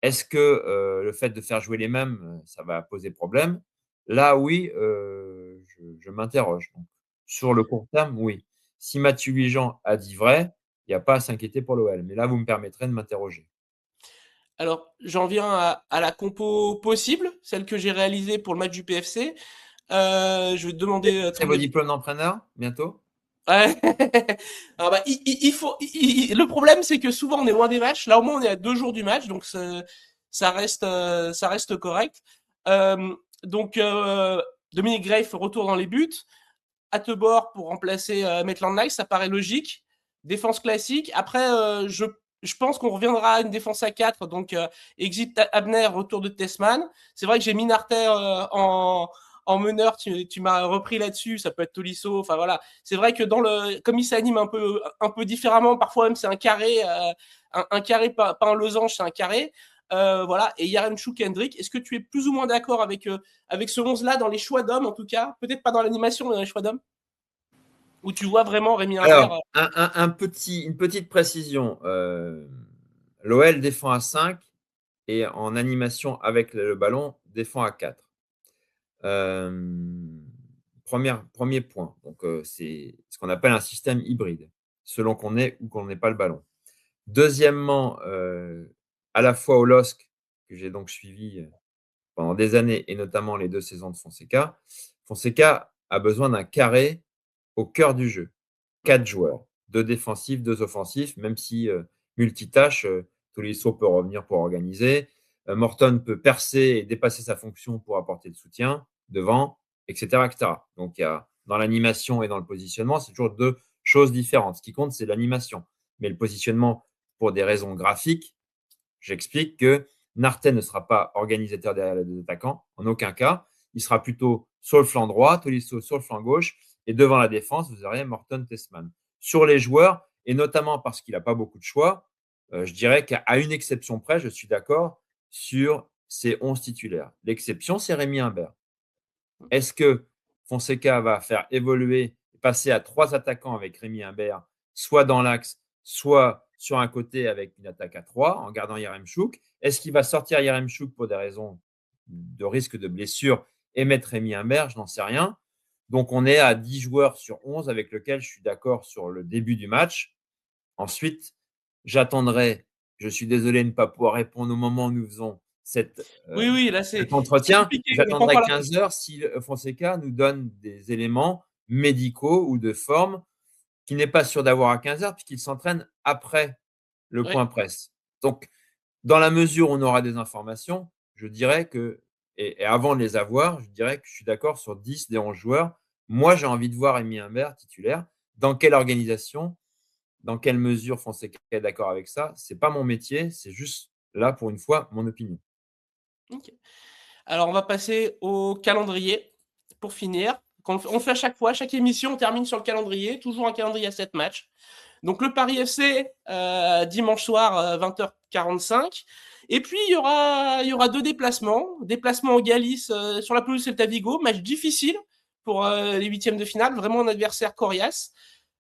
Est-ce que le fait de faire jouer les mêmes, ça va poser problème? Là, oui, je m'interroge. Donc, sur le court terme, oui. Si Mathieu Luijean a dit vrai, il n'y a pas à s'inquiéter pour l'OL. Mais là, vous me permettrez de m'interroger. Alors, j'en viens à la compo possible, celle que j'ai réalisée pour le match du PFC. Je vais te demander C'est ton vos avis. diplômes d'entraîneur bientôt? Ouais. Alors bah, le problème, c'est que souvent on est loin des matchs. Là, au moins, on est à 2 jours du match, donc ça reste correct. Euh, donc, Dominic Grafe retour dans les buts. Attebor pour remplacer Maitland Nice, ça paraît logique. Défense classique. Après, je pense qu'on reviendra à une défense à 4. Donc, exit Abner, retour de Tessman. C'est vrai que j'ai mis Narter en meneur. Tu m'as repris là-dessus. Ça peut être Tolisso. Enfin, voilà. C'est vrai que comme il s'anime un peu différemment, parfois même c'est un carré, un carré, pas un losange, c'est un carré. Voilà. Et Yaremchuk et Hendrik. Est-ce que tu es plus ou moins d'accord avec ce 11-là dans les choix d'hommes, en tout cas? Peut-être pas dans l'animation, mais dans les choix d'hommes? Où tu vois vraiment Rémi Imbert. Alors, une petite précision. L'OL défend à 5 et en animation avec le ballon, défend à 4. Premier point. Donc, c'est ce qu'on appelle un système hybride, selon qu'on ait ou qu'on n'ait pas le ballon. Deuxièmement, à la fois au LOSC, que j'ai donc suivi pendant des années, et notamment les 2 saisons de Fonseca, Fonseca a besoin d'un carré au cœur du jeu. 4 joueurs, 2 défensifs, 2 offensifs, même si multitâche, Tolisso peut revenir pour organiser, Morton peut percer et dépasser sa fonction pour apporter le soutien devant, etc. etc. Donc, il y a, dans l'animation et dans le positionnement, c'est toujours 2 choses différentes. Ce qui compte, c'est l'animation. Mais le positionnement, pour des raisons graphiques, j'explique que Nartel ne sera pas organisateur derrière les 2 attaquants, en aucun cas. Il sera plutôt sur le flanc droit, Tolisso sur le flanc gauche, et devant la défense, vous aurez Morton Tessman. Sur les joueurs, et notamment parce qu'il n'a pas beaucoup de choix, je dirais qu'à une exception près, je suis d'accord sur ces 11 titulaires. L'exception, c'est Rémi Imbert. Est-ce que Fonseca va faire évoluer, passer à 3 attaquants avec Rémi Imbert, soit dans l'axe, soit sur un côté avec une attaque à 3 en gardant Yaremchuk? Est-ce qu'il va sortir Yaremchuk pour des raisons de risque de blessure et mettre Rémi Imbert? Je n'en sais rien. Donc, on est à 10 joueurs sur 11 avec lequel je suis d'accord sur le début du match. Ensuite, j'attendrai, je suis désolé de ne pas pouvoir répondre au moment où nous faisons Oui, oui, là, cet c'est entretien. compliqué. On n'a pas J'attendrai encore la. 15 heures si Fonseca nous donne des éléments médicaux ou de forme qu'il n'est pas sûr d'avoir à 15 heures puisqu'il s'entraîne après le Ouais. point presse. Donc, dans la mesure où on aura des informations, je dirais que, et avant de les avoir, je dirais que je suis d'accord sur 10 des 11 joueurs. Moi, j'ai envie de voir Rémi Imbert titulaire. Dans quelle organisation? Dans quelle mesure Fonseca est d'accord avec ça? Ce n'est pas mon métier, c'est juste là, pour une fois, mon opinion. Ok. Alors, on va passer au calendrier pour finir. On fait à chaque fois, chaque émission, on termine sur le calendrier. Toujours un calendrier à 7 matchs. Donc, le Paris FC, dimanche soir, 20h45. Et puis, il y aura 2 déplacements. Déplacement au Galice sur la pelouse Celta Vigo. Match difficile pour les huitièmes de finale. Vraiment un adversaire coriace.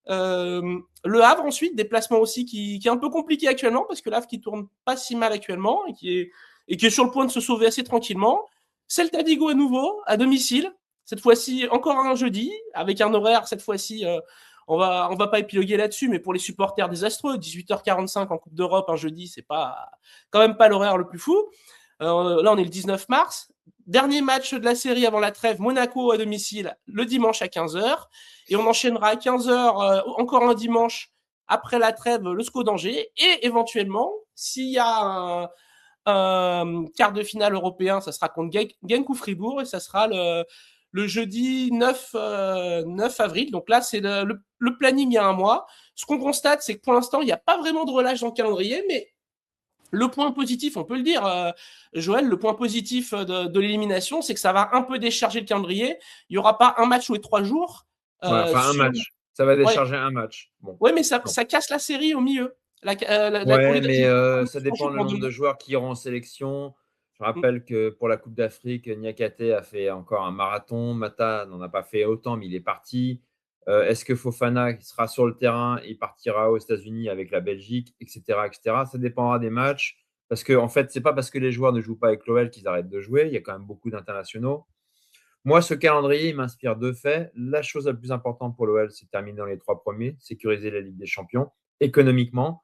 Le Havre ensuite, déplacement aussi qui est un peu compliqué actuellement parce que le Havre qui tourne pas si mal actuellement et qui est sur le point de se sauver assez tranquillement. Celta Vigo à nouveau, à domicile. Cette fois-ci, encore un jeudi, avec un horaire, cette fois-ci, on va pas épiloguer là-dessus, mais pour les supporters désastreux, 18h45 en Coupe d'Europe, un jeudi, c'est pas, quand même pas l'horaire le plus fou. Là, on est le 19 mars. Dernier match de la série avant la trêve, Monaco à domicile, le dimanche à 15h. Et on enchaînera à 15h, encore un dimanche, après la trêve, le SCO d'Angers. Et éventuellement, s'il y a quart de finale européen, ça sera contre Genk ou Fribourg. Et ça sera le jeudi 9 avril. Donc là, c'est le planning il y a un mois. Ce qu'on constate, c'est que pour l'instant, il n'y a pas vraiment de relâche dans le calendrier, mais le point positif, on peut le dire, Joël, le point positif de l'élimination, c'est que ça va un peu décharger le calendrier. Il n'y aura pas un match tous les 3 jours. Ouais, enfin, un Sur. match. Ça va Ouais, décharger un match. Bon. ouais, mais ça, Non. ça casse la série au milieu. Ouais, Les mais ça changer dépend le pour nombre deux. de joueurs qui iront en sélection. Je Mm. rappelle que pour la Coupe d'Afrique, Niakate a fait encore un marathon. Mata n'en a pas fait autant, mais il est parti. Est-ce que Fofana sera sur le terrain? Il partira aux États-Unis avec la Belgique, etc., etc. Ça dépendra des matchs. Parce que, en fait, c'est pas parce que les joueurs ne jouent pas avec l'OL qu'ils arrêtent de jouer. Il y a quand même beaucoup d'internationaux. Moi, ce calendrier, il m'inspire deux faits. La chose la plus importante pour l'OL, c'est de terminer dans les 3 premiers, sécuriser la Ligue des Champions économiquement,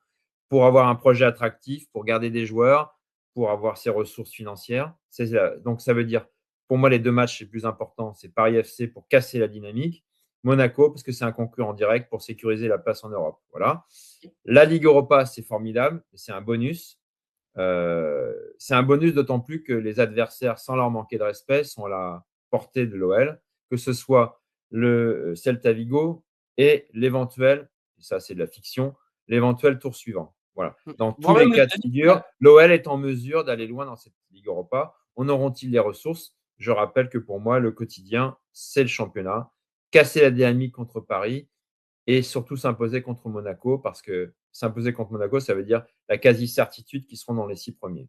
pour avoir un projet attractif, pour garder des joueurs, pour avoir ses ressources financières. Donc, ça veut dire, pour moi, les 2 matchs les plus importants, c'est Paris FC pour casser la dynamique Monaco, parce que c'est un concurrent direct pour sécuriser la place en Europe. Voilà. La Ligue Europa, c'est formidable, c'est un bonus. C'est un bonus d'autant plus que les adversaires, sans leur manquer de respect, sont à la portée de l'OL, que ce soit le Celta Vigo et l'éventuel, ça c'est de la fiction, l'éventuel tour suivant. Voilà. Dans tous Voire les même cas de figure, l'OL est en mesure d'aller loin dans cette Ligue Europa. En auront-ils les ressources? Je rappelle que pour moi, le quotidien, c'est le championnat. Casser la dynamique contre Paris et surtout s'imposer contre Monaco, parce que s'imposer contre Monaco, ça veut dire la quasi-certitude qu'ils seront dans les 6 premiers.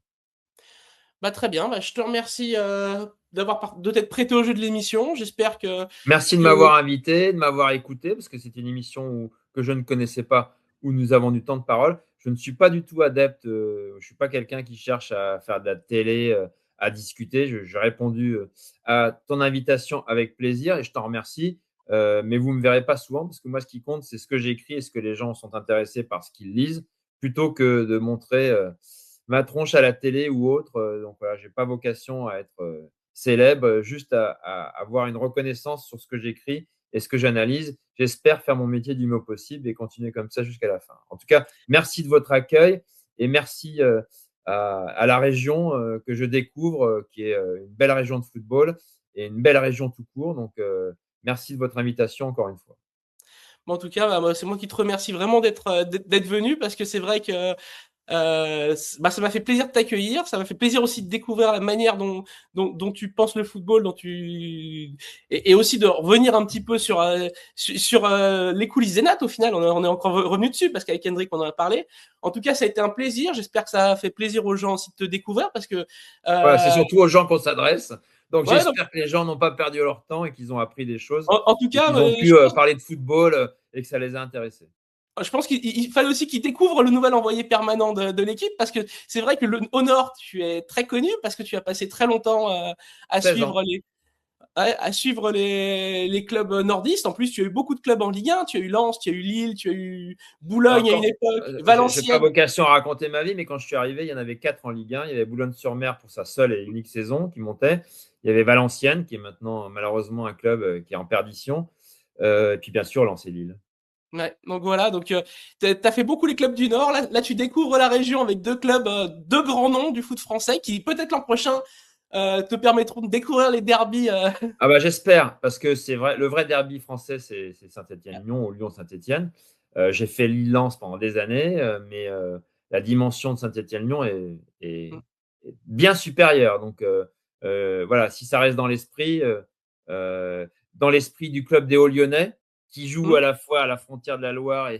Bah, très bien, bah, je te remercie de t'être prêté au jeu de l'émission. J'espère Merci de que... m'avoir invité, de m'avoir écouté, parce que c'est une émission que je ne connaissais pas, où nous avons du temps de parole. Je ne suis pas du tout adepte, je ne suis pas quelqu'un qui cherche à faire de la télé, à discuter. J'ai répondu à ton invitation avec plaisir et je t'en remercie. Mais vous ne me verrez pas souvent, parce que moi, ce qui compte, c'est ce que j'écris et ce que les gens sont intéressés par ce qu'ils lisent, plutôt que de montrer ma tronche à la télé ou autre. Donc voilà, je n'ai pas vocation à être célèbre, juste à avoir une reconnaissance sur ce que j'écris et ce que j'analyse. J'espère faire mon métier du mieux possible et continuer comme ça jusqu'à la fin. En tout cas, merci de votre accueil et merci à la région que je découvre, qui est une belle région de football et une belle région tout court. Donc, merci de votre invitation encore une fois. Bon, en tout cas, bah, c'est moi qui te remercie vraiment d'être venu, parce que c'est vrai que bah, ça m'a fait plaisir de t'accueillir. Ça m'a fait plaisir aussi de découvrir la manière dont tu penses le football, et aussi de revenir un petit peu sur les coulisses des Nat. Au final, on est encore revenu dessus, parce qu'avec Hendrik, on en a parlé. En tout cas, ça a été un plaisir. J'espère que ça a fait plaisir aux gens aussi de te découvrir, parce que Voilà, c'est surtout aux gens qu'on s'adresse. Donc, ouais, donc, j'espère que les gens n'ont pas perdu leur temps et qu'ils ont appris des choses en tout et cas, qu'ils ont pu je pense parler de football et que ça les a intéressés. qu'il fallait aussi qu'il découvre le nouvel envoyé permanent de l'équipe, parce que c'est vrai que au Nord, tu es très connu parce que tu as passé très longtemps à 16 ans. suivre les clubs nordistes. En plus, tu as eu beaucoup de clubs en Ligue 1. Tu as eu Lens, tu as eu Lille, tu as eu Boulogne à une Encore, époque, j'ai pas Valenciennes. vocation à raconter ma vie, mais quand je suis arrivé, il y en avait 4 en Ligue 1. Il y avait Boulogne-sur-Mer pour sa seule et unique saison qui montait. Il y avait Valenciennes, qui est maintenant malheureusement un club qui est en perdition. Et puis bien sûr, Lens et Lille. Ouais, donc voilà, donc tu as fait beaucoup les clubs du Nord. Là, tu découvres la région avec deux clubs, deux grands noms du foot français, qui peut-être l'an prochain te permettront de découvrir les derbies. Ah bah j'espère, parce que c'est vrai, le vrai derby français, c'est Saint-Étienne-Lyon ou Lyon-Saint-Étienne. J'ai fait Lille-Lens pendant des années, mais la dimension de Saint-Étienne-Lyon est bien supérieure. Donc voilà, si ça reste dans l'esprit du club des Hauts-Lyonnais, qui joue à la fois à la frontière de la Loire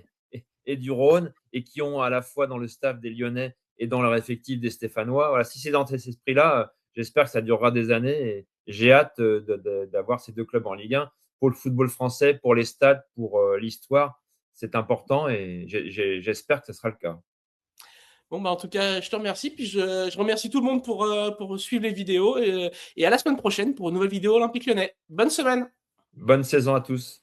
et du Rhône, et qui ont à la fois dans le staff des Lyonnais et dans leur effectif des Stéphanois. Voilà, si c'est dans cet esprit-là, j'espère que ça durera des années. Et j'ai hâte d'avoir ces deux clubs en Ligue 1 pour le football français, pour les stades, pour l'histoire. C'est important et j'espère que ce sera le cas. Bon, bah, en tout cas, je te remercie. Puis je remercie tout le monde pour suivre les vidéos. Et à la semaine prochaine pour une nouvelle vidéo Olympique Lyonnais. Bonne semaine! Bonne saison à tous.